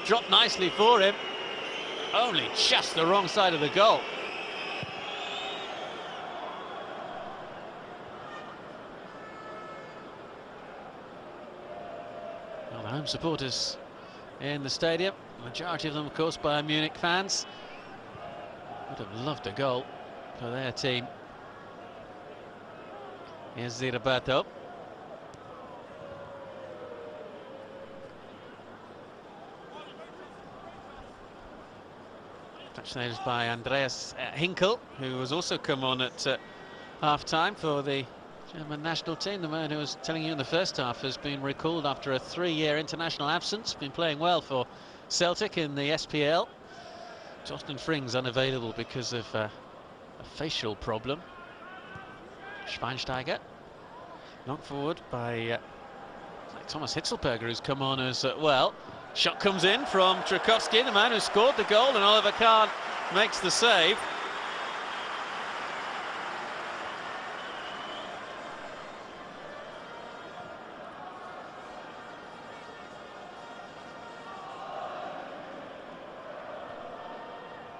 Dropped nicely for him. Only just the wrong side of the goal. Well, the home supporters in the stadium, the majority of them, of course, Bayern Munich fans, would have loved a goal for their team. Here's Roberto. Touch saves by Andreas Hinkel, who has also come on at half-time for the German national team. The man who was telling you in the first half has been recalled after a 3-year international absence. Been playing well for Celtic in the SPL. Justin Fring's unavailable because of a facial problem. Schweinsteiger knocked forward by Thomas Hitzlsperger, who's come on as well. Shot comes in from Tchaikovsky, the man who scored the goal, and Oliver Kahn makes the save.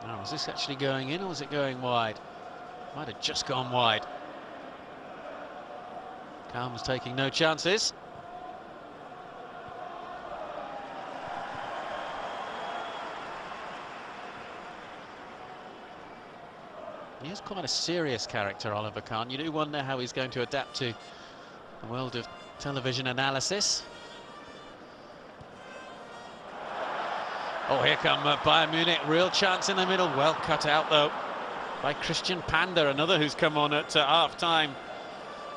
Now, is this actually going in or is it going wide? Might have just gone wide. Kahn was taking no chances. He is quite a serious character, Oliver Kahn. You do wonder how he's going to adapt to the world of television analysis. Oh, here come Bayern Munich. Real chance in the middle. Well cut out, though, by Christian Pander, another who's come on at half-time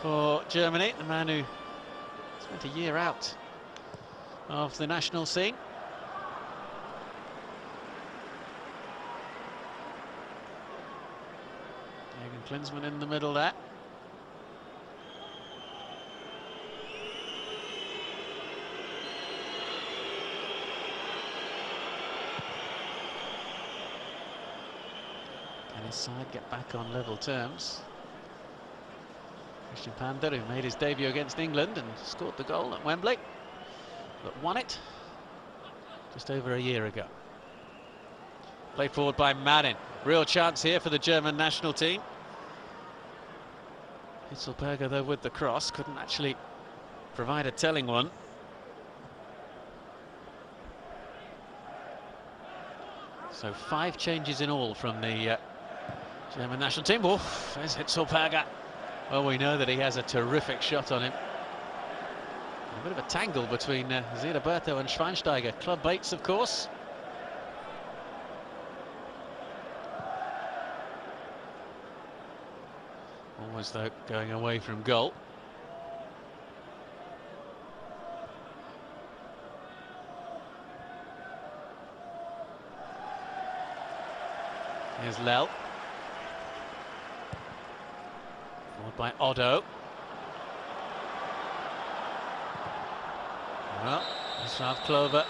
for Germany. The man who spent a year out of the national scene. Jürgen Klinsmann in the middle there. Can his side get back on level terms? Christian Pander, who made his debut against England and scored the goal at Wembley, but won it just over a year ago. Played forward by Marin. Real chance here for the German national team. Hitzlsperger, though, with the cross, couldn't actually provide a telling one. So 5 changes in all from the German national team. Oof, there's Hitzlsperger. Well, we know that he has a terrific shot on him. A bit of a tangle between Roberto and Schweinsteiger. Club mates, of course. Almost, though, going away from goal. Here's Lel. Followed by Otto. Well, Miroslav Klose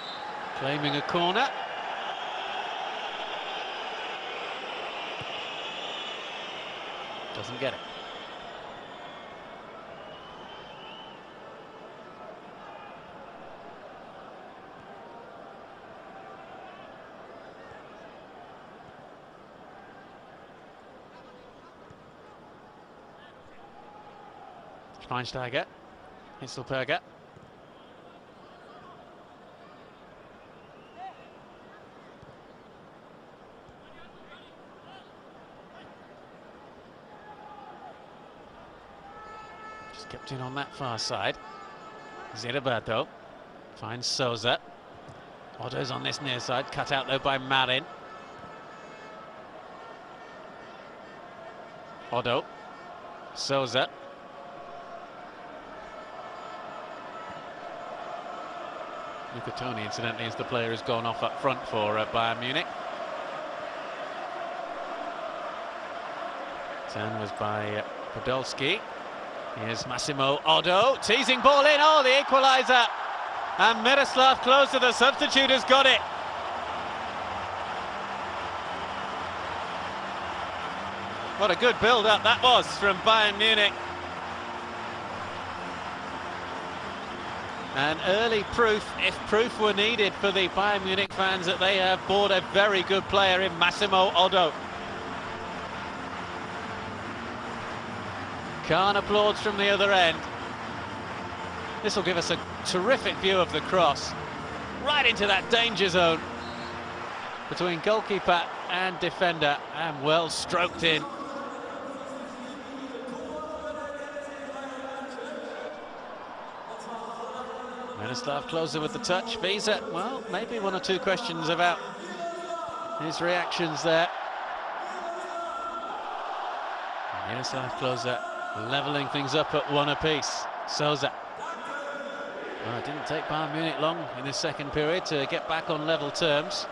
claiming a corner. Doesn't get it. Schweinsteiger, Hisselberger. Just kept in on that far side. Ziraberto finds Souza. Otto's on this near side, cut out though by Marin. Otto, Souza. Tony, incidentally, is the player who's gone off up front for Bayern Munich. Turn was by Podolski. Here's Massimo Otto, teasing ball in, oh, the equaliser! And Miroslav Klose, the substitute, has got it. What a good build-up that was from Bayern Munich. And early proof, if proof were needed for the Bayern Munich fans, that they have bought a very good player in Massimo Otto. Kahn applauds from the other end. This will give us a terrific view of the cross, right into that danger zone between goalkeeper and defender, and well stroked in. Miroslav Klose with the touch. Visa, well, maybe one or two questions about his reactions there. Miroslav Klose levelling things up at one apiece. Souza. Well, it didn't take Bayern Munich long in the second period to get back on level terms.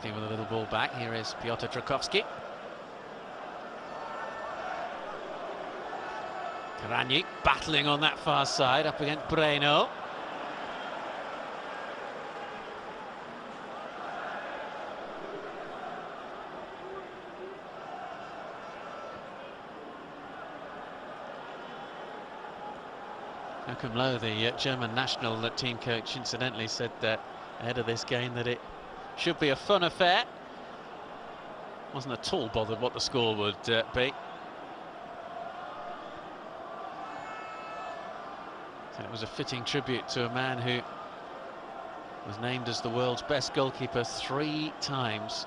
With a little ball back. Here is Piotr Trakowski. Karani battling on that far side up against Breno. Joachim Löw, the German national team coach, incidentally said that ahead of this game that it should be a fun affair. Wasn't at all bothered what the score would be. So it was a fitting tribute to a man who was named as the world's best goalkeeper 3 times.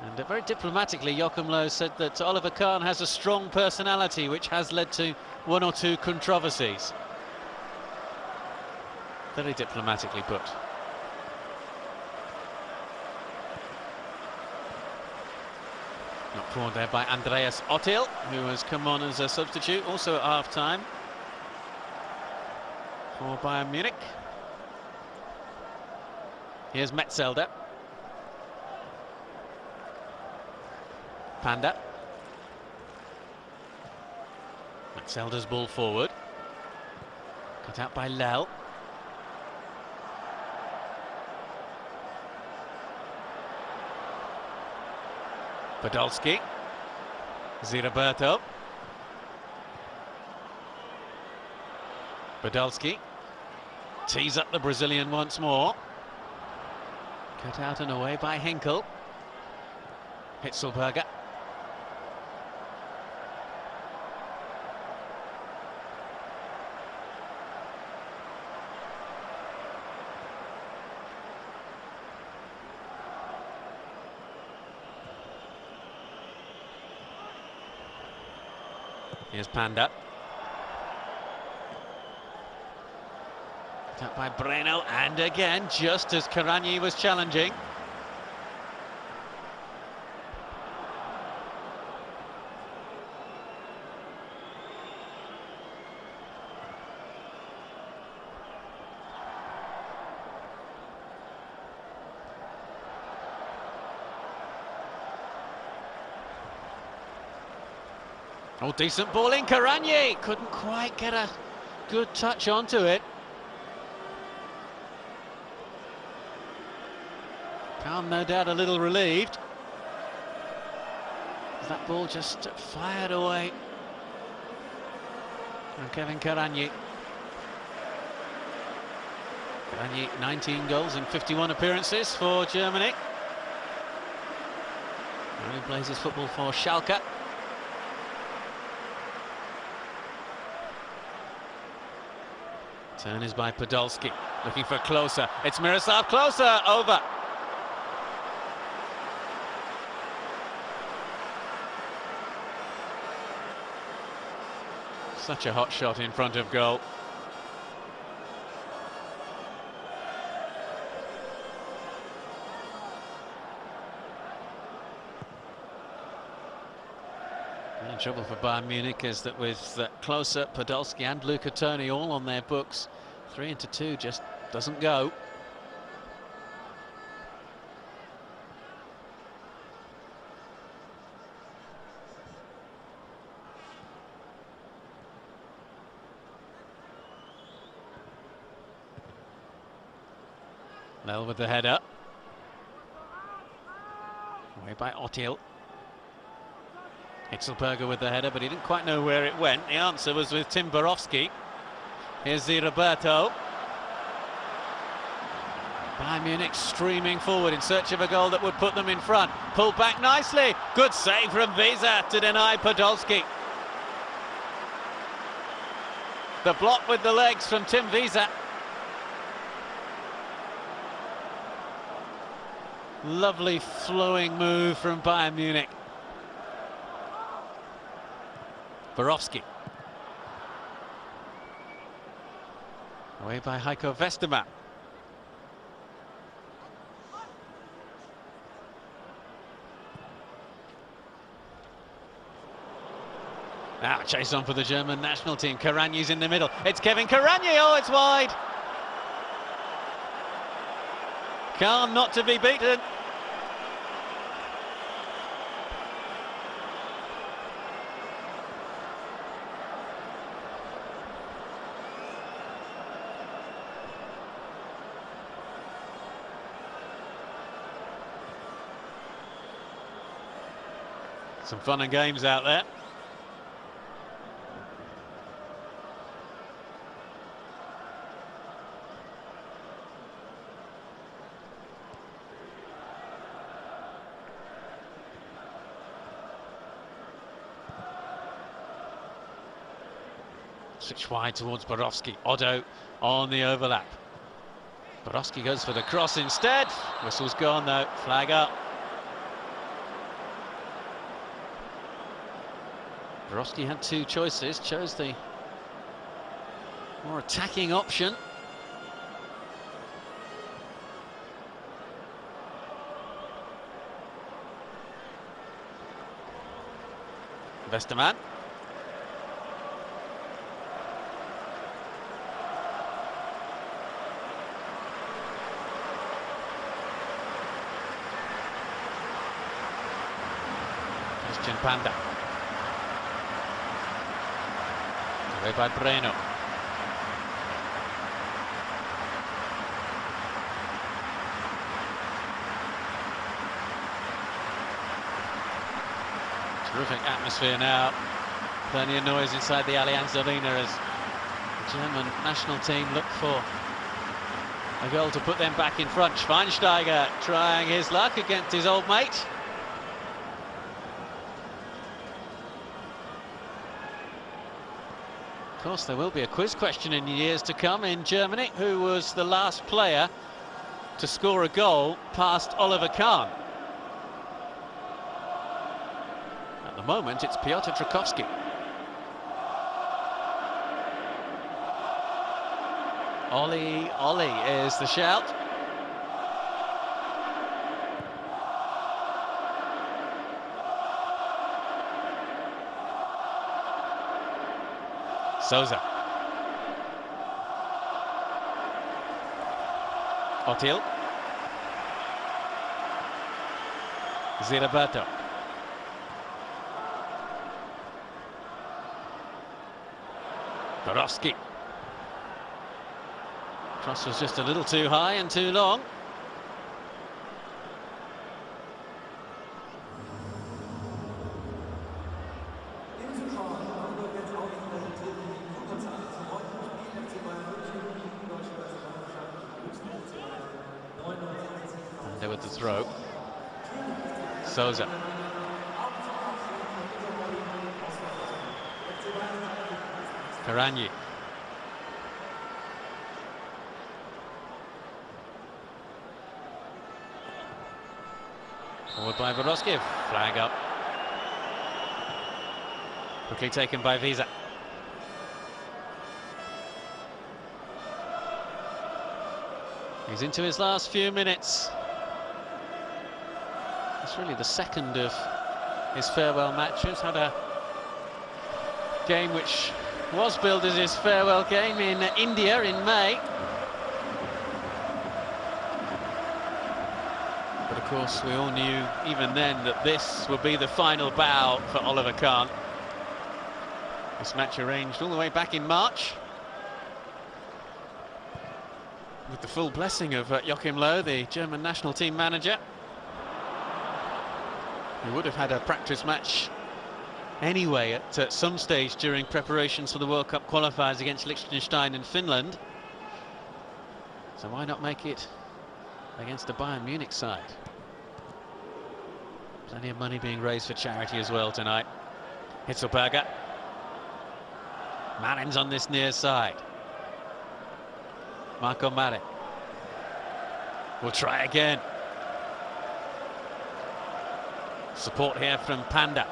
And very diplomatically, Joachim Löw said that Oliver Kahn has a strong personality, which has led to 1 or 2 controversies. Very diplomatically put. Not forward there by Andreas Ottil, who has come on as a substitute, also at half-time for Bayern Munich. Here's Metzelder. Panda. Metzelder's ball forward. Cut out by Lell. Podolski, Ziraberto, Podolski, tees up the Brazilian once more. Cut out and away by Henkel. Hitzelberger. Here's Panda. Tapped by Breno, and again, just as Karani was challenging. Oh, decent ball in, Karanye couldn't quite get a good touch onto it. Kahn no doubt a little relieved. That ball just fired away from Kevin Karanye. Karanye, 19 goals in 51 appearances for Germany. And he plays his football for Schalke. Turn is by Podolski, looking for Klose. It's Miroslav Klose, over. Such a hot shot in front of goal. The trouble for Bayern Munich is that with Klose, Podolski and Luca Toni all on their books, 3-2 just doesn't go. Lell with the header. Away by Otil. Hitzelberger with the header, but he didn't quite know where it went. The answer was with Tim Borowski. Here's the Roberto. Bayern Munich streaming forward in search of a goal that would put them in front. Pulled back nicely. Good save from Wiese to deny Podolski. The block with the legs from Tim Wiese. Lovely flowing move from Bayern Munich. Borowski. Away by Heiko Westermann. Now chase on for the German national team. Karanyi's in the middle. It's Kevin Karanyi. Oh, it's wide. Kahn not to be beaten. Some fun and games out there. Switch wide towards Borowski. Otto on the overlap. Borowski goes for the cross instead. Whistle's gone though. Flag up. Borowski had two choices, chose the more attacking option. Westermann. Christian Panda. Away by Breno. Terrific atmosphere now. Plenty of noise inside the Allianz Arena as the German national team look for a goal to put them back in front. Schweinsteiger trying his luck against his old mate. Of course, there will be a quiz question in years to come in Germany. Who was the last player to score a goal past Oliver Kahn? At the moment, it's Piotr Trakowski. Ollie, Ollie is the shout. Souza. Otil. Ziraberto. Borowski. Cross was just a little too high and too long. And there with the throw. Souza. Karanyi. Forward by Borowski. Flag up. Quickly taken by Visa. He's into his last few minutes. It's really the second of his farewell matches. Had a game which was billed as his farewell game in India in May. But of course we all knew even then that this would be the final bow for Oliver Kahn. This match arranged all the way back in March, with the full blessing of Joachim Löw, the German national team manager. He would have had a practice match anyway at some stage during preparations for the World Cup qualifiers against Liechtenstein and Finland. So why not make it against the Bayern Munich side? Plenty of money being raised for charity as well tonight. Hitzlberger. Marin's on this near side. Marco Marin will try again. Support here from Panda.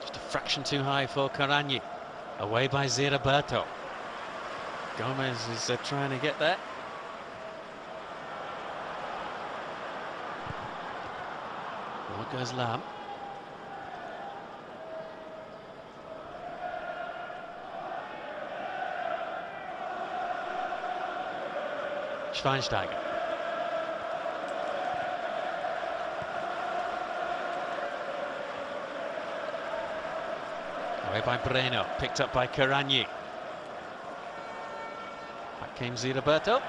Just a fraction too high for Karanyi. Away by Ziraberto. Gomez is trying to get there. Forward goes Lam. Schweinsteiger. Away by Breno, picked up by Karanyi. Back came Ziraberto.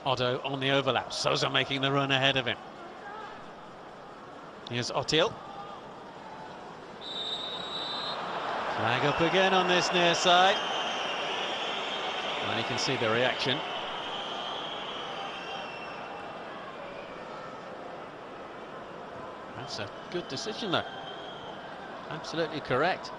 Otto on the overlap. Souza making the run ahead of him. Here's Otil. Flag up again on this near side. And you can see the reaction. That's a good decision though. Absolutely correct.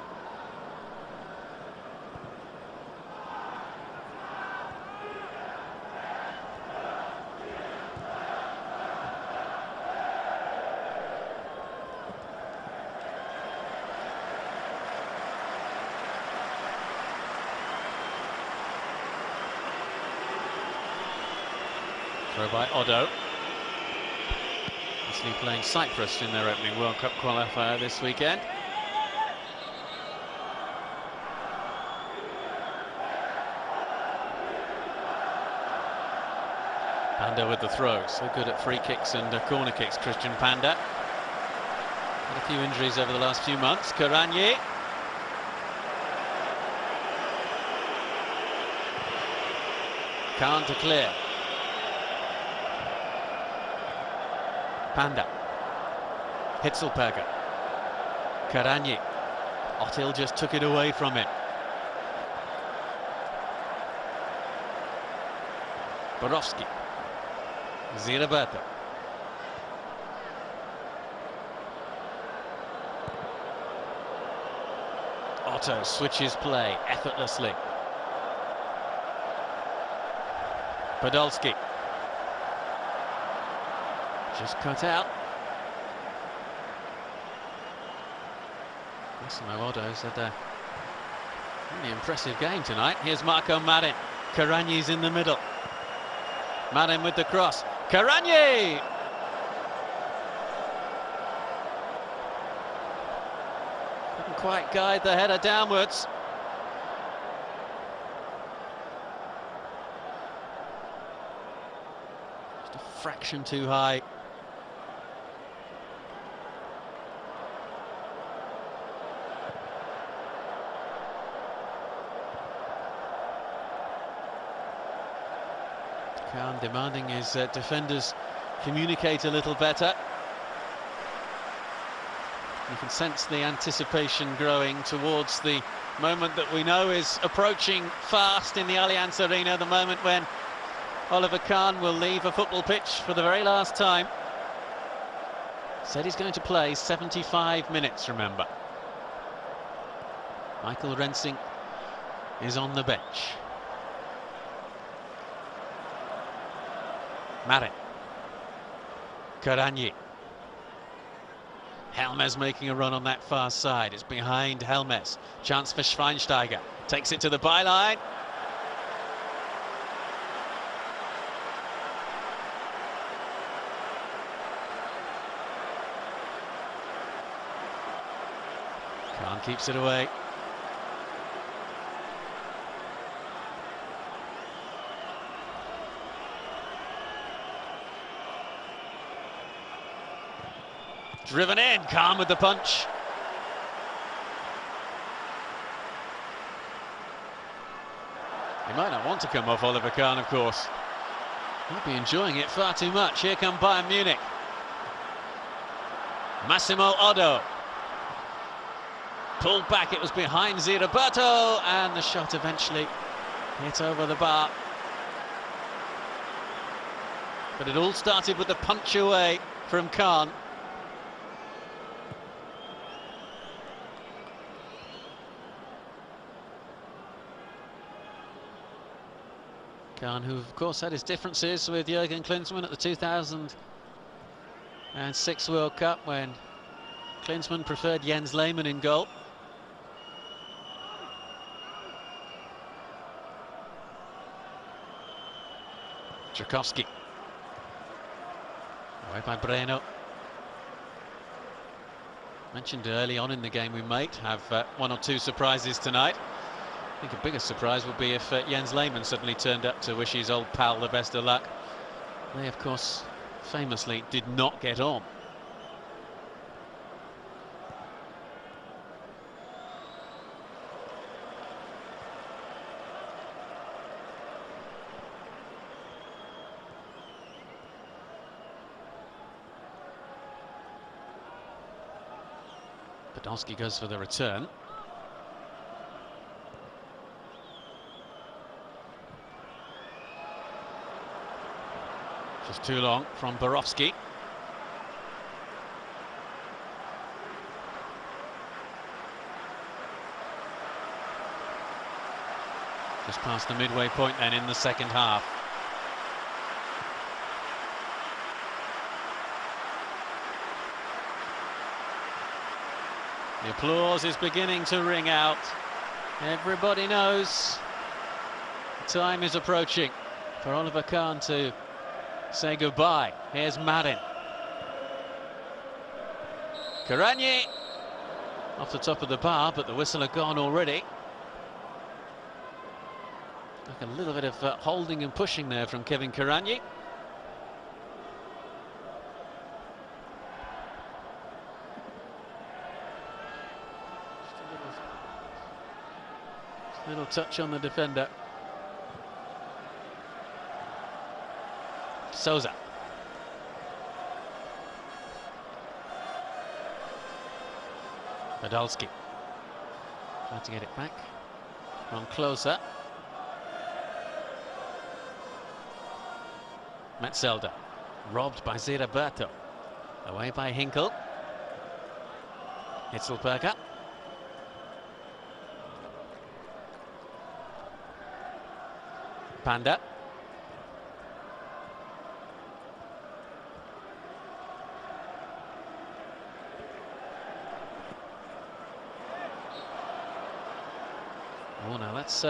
Throw by Otto. Italy playing Cyprus in their opening World Cup qualifier this weekend. Panda with the throw. So good at free kicks and corner kicks, Christian Panda. Had a few injuries over the last few months. Karanyi. Kahn to clear. Panda. Hitzlberger. Karanyi. Otil just took it away from him. Borowski. Ziraberto. Otto switches play effortlessly. Podolski. Just cut out. Massimo Otto's had a really impressive game tonight. Here's Marco Marin. Karanyi's in the middle. Marin with the cross. Karanyi! quite guide the header downwards. Just a fraction too high. Kahn demanding his defenders communicate a little better. You can sense the anticipation growing towards the moment that we know is approaching fast in the Allianz Arena, the moment when Oliver Kahn will leave a football pitch for the very last time. Said he's going to play 75 minutes, remember. Michael Rensing is on the bench. Marin. Karanje. Helmes making a run on that far side. It's behind Helmes. Chance for Schweinsteiger. Takes it to the byline. Kahn keeps it away. Driven in, Kahn with the punch. He might not want to come off Oliver Kahn, of course. He'll be enjoying it far too much. Here come Bayern Munich. Massimo Oddo. Pulled back, it was behind Roberto, and the shot eventually hit over the bar. But it all started with the punch away from Kahn. Kahn, who of course had his differences with Jürgen Klinsmann at the 2006 World Cup, when Klinsmann preferred Jens Lehmann in goal. Tchaikovsky. Away by Breno. Mentioned early on in the game we might have one or two surprises tonight. I think a bigger surprise would be if Jens Lehmann suddenly turned up to wish his old pal the best of luck. They, of course, famously did not get on. Podolski goes for the return. Just too long from Borowski. Just past the midway point then in the second half. The applause is beginning to ring out. Everybody knows the time is approaching for Oliver Kahn to say goodbye. Here's Marin. Karanje off the top of the bar, but the whistle had gone already. Like a little bit of holding and pushing there from Kevin Karanje. Just a little touch on the defender. Souza. Podolski. Trying to get it back from closer. Metzelder. Robbed by Roberto. Away by Hinkel. Hitzelberger. Panda. Oh, now that's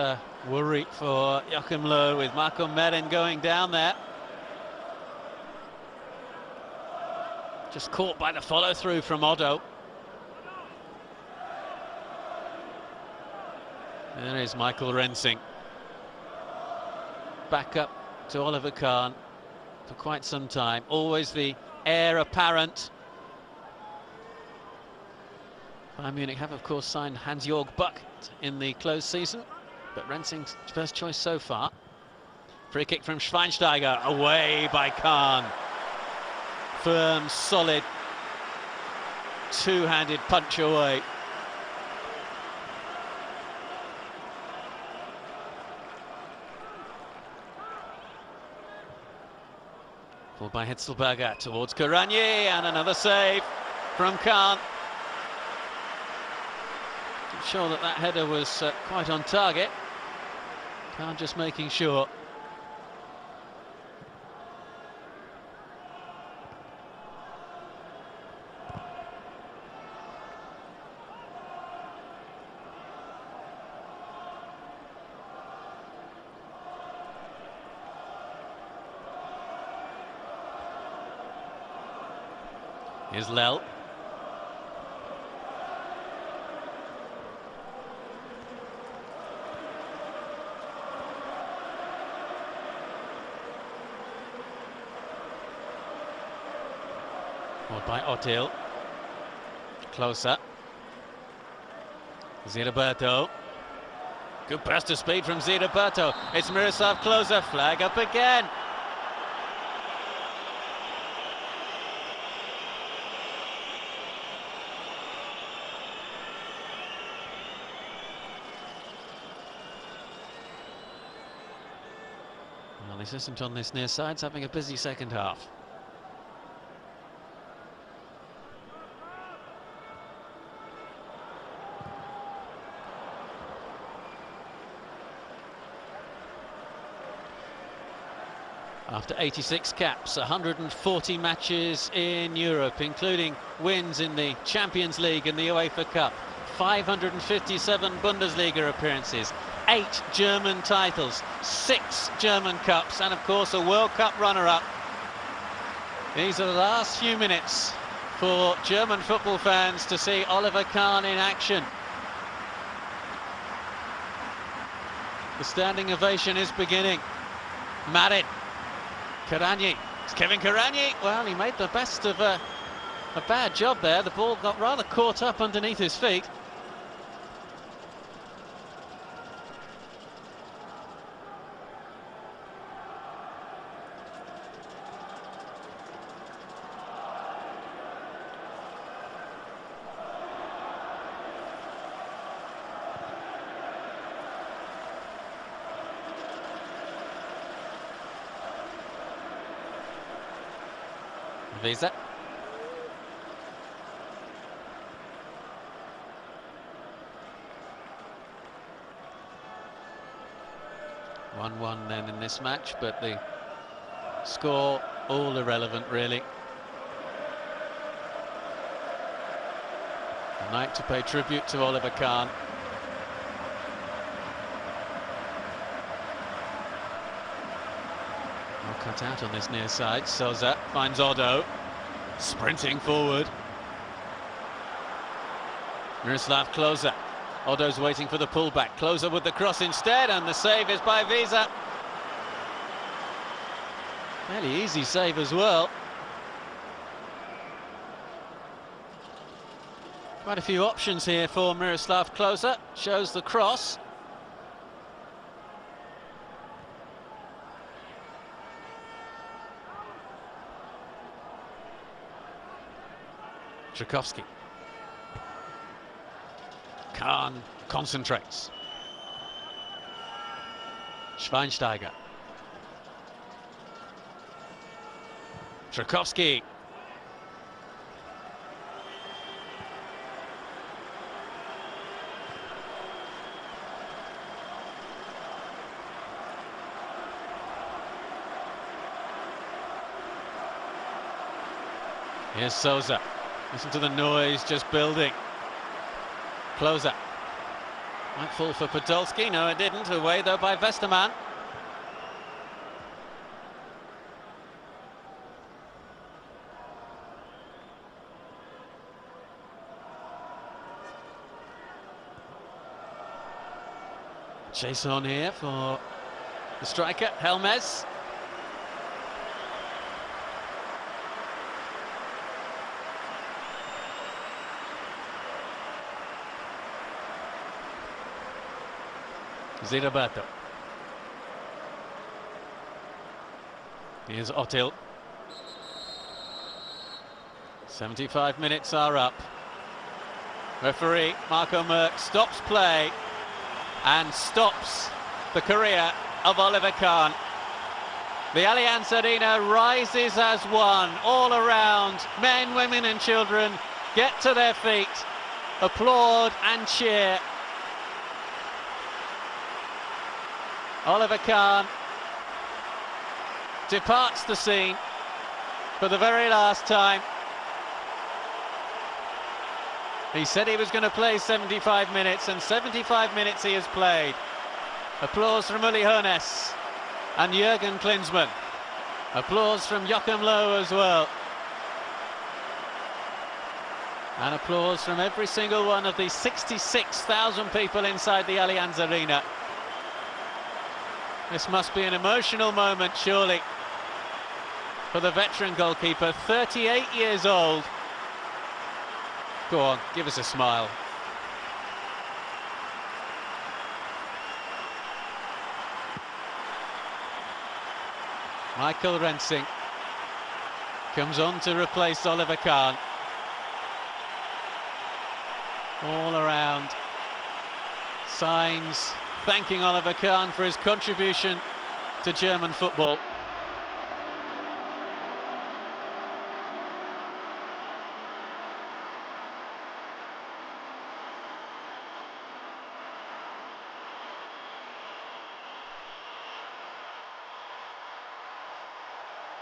worry for Joachim Löw with Marco Marin going down there. Just caught by the follow-through from Oddo. There is Michael Rensing. Back up to Oliver Kahn for quite some time. Always the heir apparent. Bayern Munich have, of course, signed Hans-Jörg Buck in the closed season, but Rensing's first choice so far. Free kick from Schweinsteiger, away by Kahn. Firm, solid, two-handed punch away. Pulled by Hitzelberger towards Karanye, and another save from Kahn. I'm sure that header was quite on target. Kahn just making sure. Here's Lel. Followed by Otil. Closer. Ziraberto. Good burst of speed from Ziraberto. It's Miroslav Klose. Flag up again. Well, this isn't on this near side. It's having a busy second half. After 86 caps, 140 matches in Europe, including wins in the Champions League and the UEFA Cup, 557 Bundesliga appearances, 8 German titles, 6 German Cups, and of course a World Cup runner-up. These are the last few minutes for German football fans to see Oliver Kahn in action. The standing ovation is beginning. Marin. Karanye. It's Kevin Karanye. Well, he made the best of a bad job there. The ball got rather caught up underneath his feet. Visa. (1-1) then in this match, but the score all irrelevant really. A night to pay tribute to Oliver Kahn. Cut out on this near side. Souza finds Odo, sprinting forward. Miroslav Klose. Odo's waiting for the pullback. Klose with the cross instead, and the save is by Visa. Fairly easy save as well. Quite a few options here for Miroslav Klose. Shows the cross. Tchaikovsky. Kahn concentrates. Schweinsteiger. Tchaikovsky. Here's Souza. Listen to the noise just building. Klose. Might fall for Podolski. No, it didn't. Away though by Westermann. Chase on here for the striker, Helmes. Ziraberto. Here's Otil. 75 minutes are up. Referee Marco Merck stops play and stops the career of Oliver Kahn. The Allianz Arena rises as one. All around, men, women and children get to their feet, applaud and cheer. Oliver Kahn departs the scene for the very last time. He said he was going to play 75 minutes, and 75 minutes he has played. Applause from Uli Hoeneß and Jürgen Klinsmann. Applause from Joachim Löw as well. And applause from every single one of the 66,000 people inside the Allianz Arena. This must be an emotional moment, surely, for the veteran goalkeeper, 38 years old. Go on, give us a smile. Michael Rensing comes on to replace Oliver Kahn. All around, signs thanking Oliver Kahn for his contribution to German football.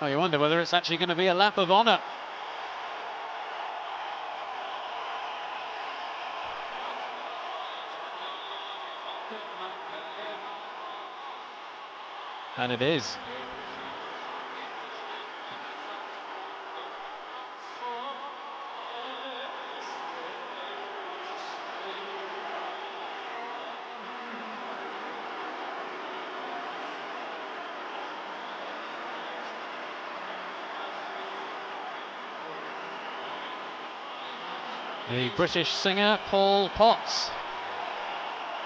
Oh, you wonder whether it's actually going to be a lap of honour. And it is. The British singer Paul Potts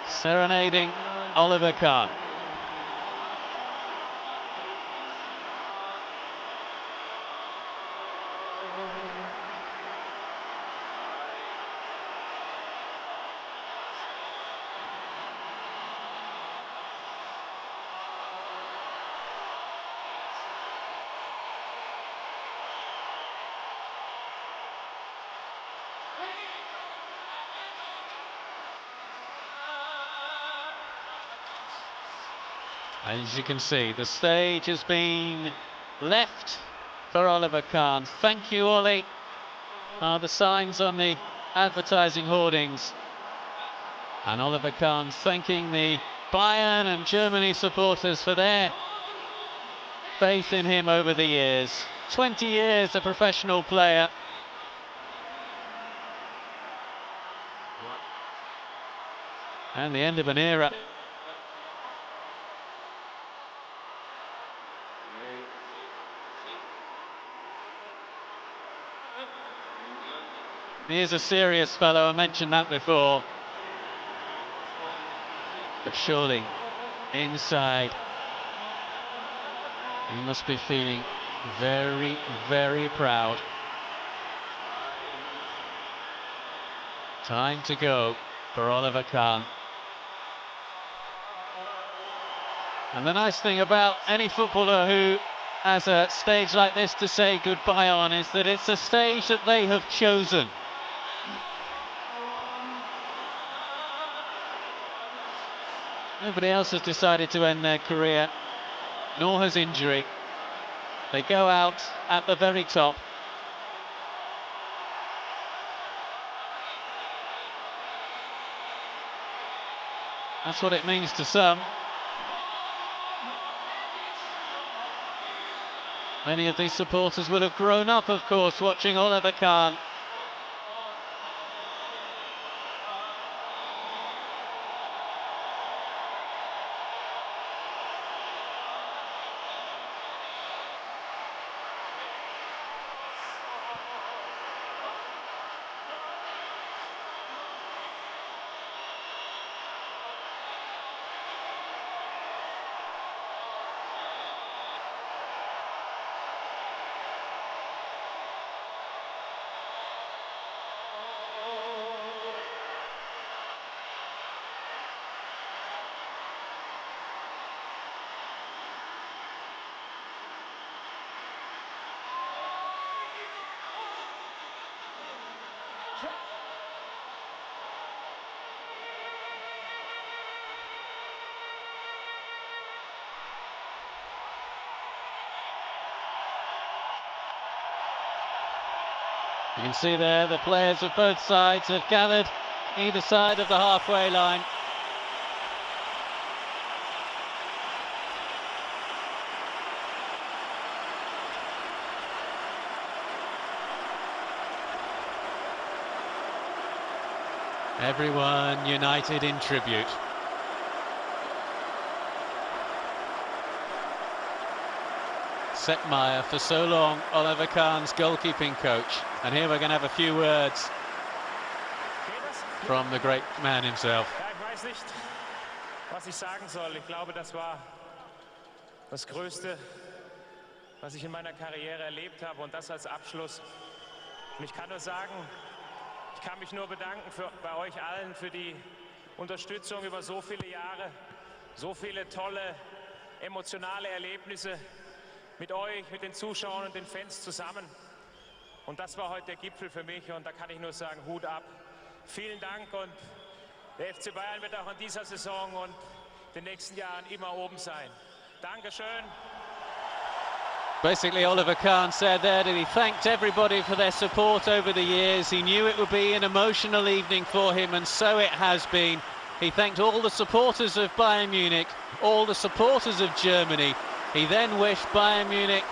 serenading Oliver Kahn. As you can see, the stage has been left for Oliver Kahn. Thank you, Ollie. Are the signs on the advertising hoardings. And Oliver Kahn thanking the Bayern and Germany supporters for their faith in him over the years. 20 years a professional player. And the end of an era. He is a serious fellow, I mentioned that before. But surely, inside, he must be feeling very, very proud. Time to go for Oliver Kahn. And the nice thing about any footballer who has a stage like this to say goodbye on is that it's a stage that they have chosen. Nobody else has decided to end their career, nor has injury. They go out at the very top. That's what it means to some. Many of these supporters will have grown up, of course, watching Oliver Kahn. You can see there the players of both sides have gathered either side of the halfway line. Everyone united in tribute. Seppmeier, for so long Oliver Kahn's goalkeeping coach, and here we're going to have a few words from the great man himself. Ja, ich weiß nicht, was ich sagen soll. Ich glaube, das war das Größte, was ich in meiner Karriere erlebt habe, und das als Abschluss. Und ich kann nur sagen, ich kann mich nur bedanken bei euch allen für die Unterstützung über so viele Jahre, so viele tolle, emotionale Erlebnisse mit euch, mit den Zuschauern und den Fans zusammen. Und das war heute der Gipfel für mich, und da kann ich nur sagen, Hut ab. Vielen Dank, und der FC Bayern wird auch in dieser Saison und den nächsten Jahren immer oben sein. Dankeschön. Basically, Oliver Kahn said there that he thanked everybody for their support over the years. He knew it would be an emotional evening for him, and so it has been. He thanked all the supporters of Bayern Munich, all the supporters of Germany. He then wished Bayern Munich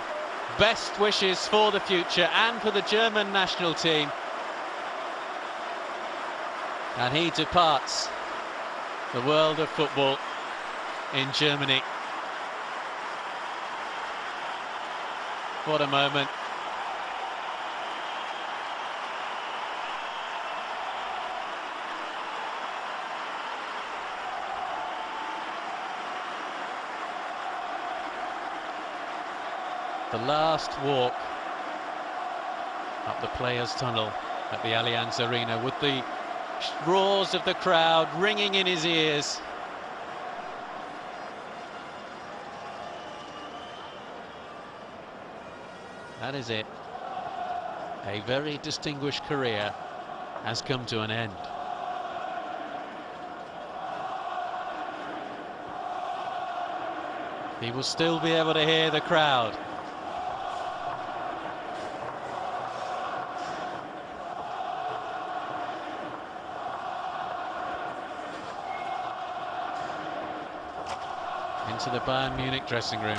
best wishes for the future and for the German national team. And he departs the world of football in Germany. What a moment. The last walk up the players' tunnel at the Allianz Arena, with the roars of the crowd ringing in his ears. That is it. A very distinguished career has come to an end. He will still be able to hear the crowd. Into the Bayern Munich dressing room.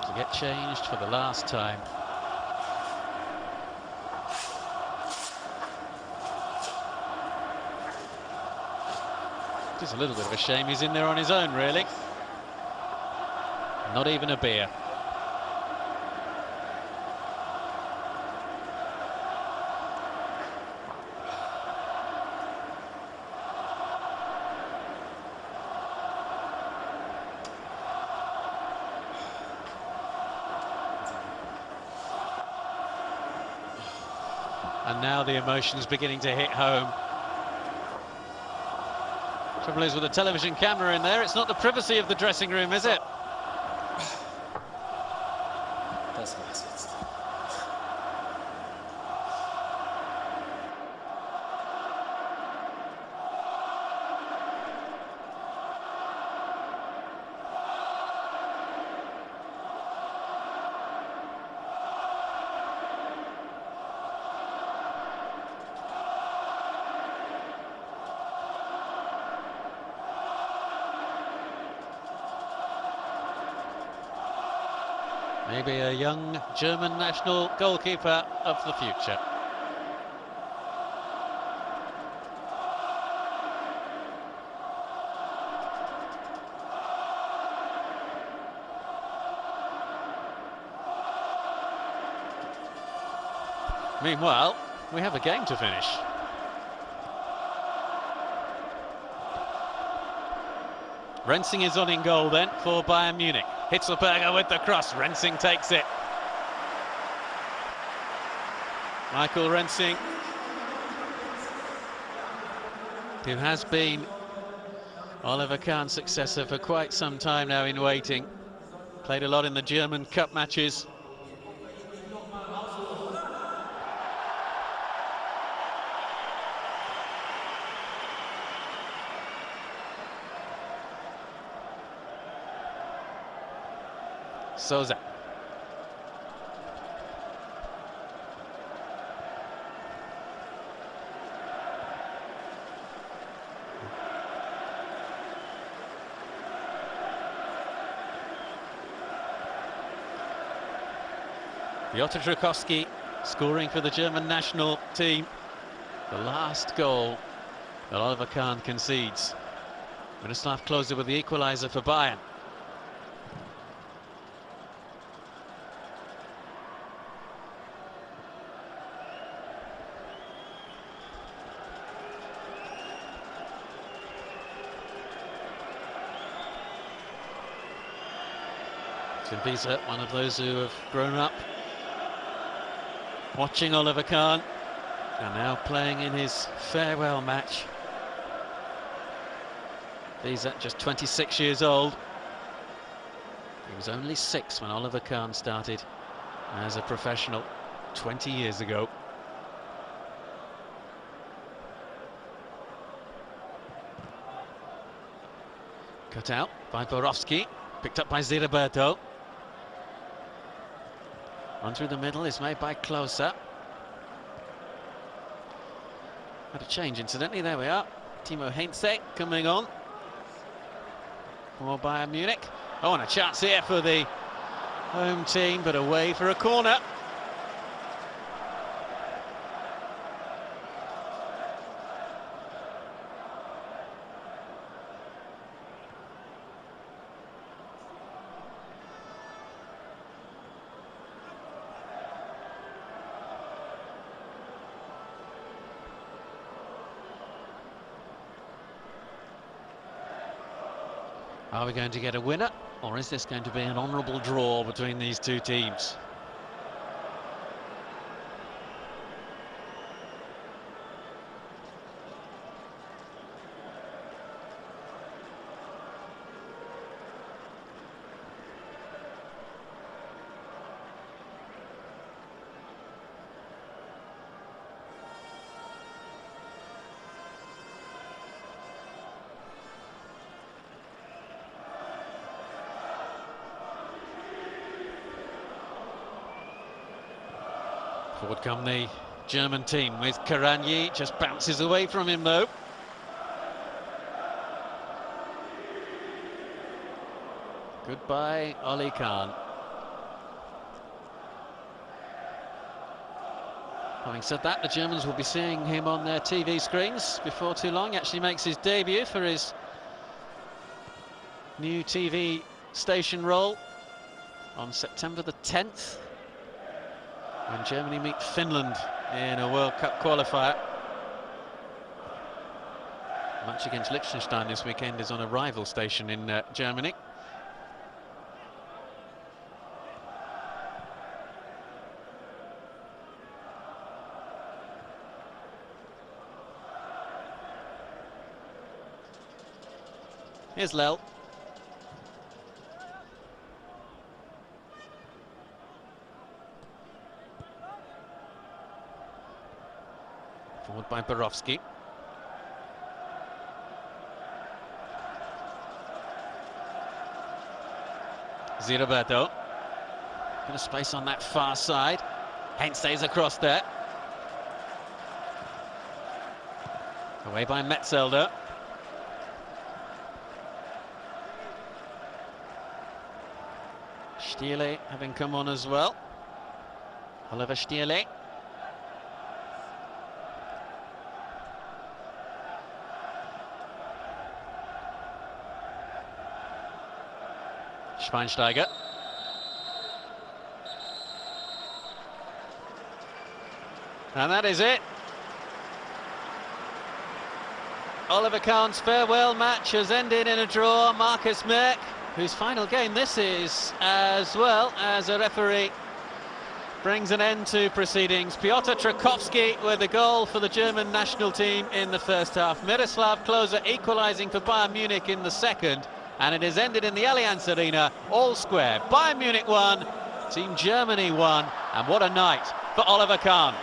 To get changed for the last time. Just a little bit of a shame he's in there on his own, really. Not even a beer. And now the emotion's beginning to hit home. Trouble is, with a television camera in there, it's not the privacy of the dressing room, is it? Das war's jetzt. Maybe a young German national goalkeeper of the future. Meanwhile, we have a game to finish. Rensing is on in goal then for Bayern Munich. Hitzlberger with the cross. Rensing takes it. Michael Rensing, who has been Oliver Kahn's successor for quite some time now in waiting. Played a lot in the German Cup matches. Souza. Piotr Trukowski scoring for the German national team. The last goal that Oliver Kahn concedes. Miroslav Klose with the equaliser for Bayern. Timbiza, one of those who have grown up watching Oliver Kahn, and now playing in his farewell match. He's at just 26 years old. He was only 6 when Oliver Kahn started as a professional 20 years ago. Cut out by Borowski, picked up by Ziriberto. On through the middle is made by Klose. Had a change, incidentally. There we are. Timo Heinze coming on for Bayern Munich. Oh, and a chance here for the home team, but away for a corner. Are we going to get a winner, or is this going to be an honourable draw between these two teams? Forward come the German team with Karanyi, just bounces away from him though. Goodbye, Oli Kahn. Having said that, the Germans will be seeing him on their TV screens before too long. He actually makes his debut for his new TV station role on September the 10th. When Germany meet Finland in a World Cup qualifier. Match against Liechtenstein this weekend is on a rival station in Germany. Here's Lel. Forward by Borowski. Ziriberto. Bit of space on that far side. Heinz stays across there. Away by Metzelder. Stierle having come on as well. Oliver Stierle. Schweinsteiger. And that is it. Oliver Kahn's farewell match has ended in a draw. Marcus Merck, whose final game this is, as well as a referee, brings an end to proceedings. Piotr Trukowski with a goal for the German national team in the first half. Miroslav Klose equalising for Bayern Munich in the second. And it has ended in the Allianz Arena, all square. Bayern Munich won, Team Germany won, and what a night for Oliver Kahn.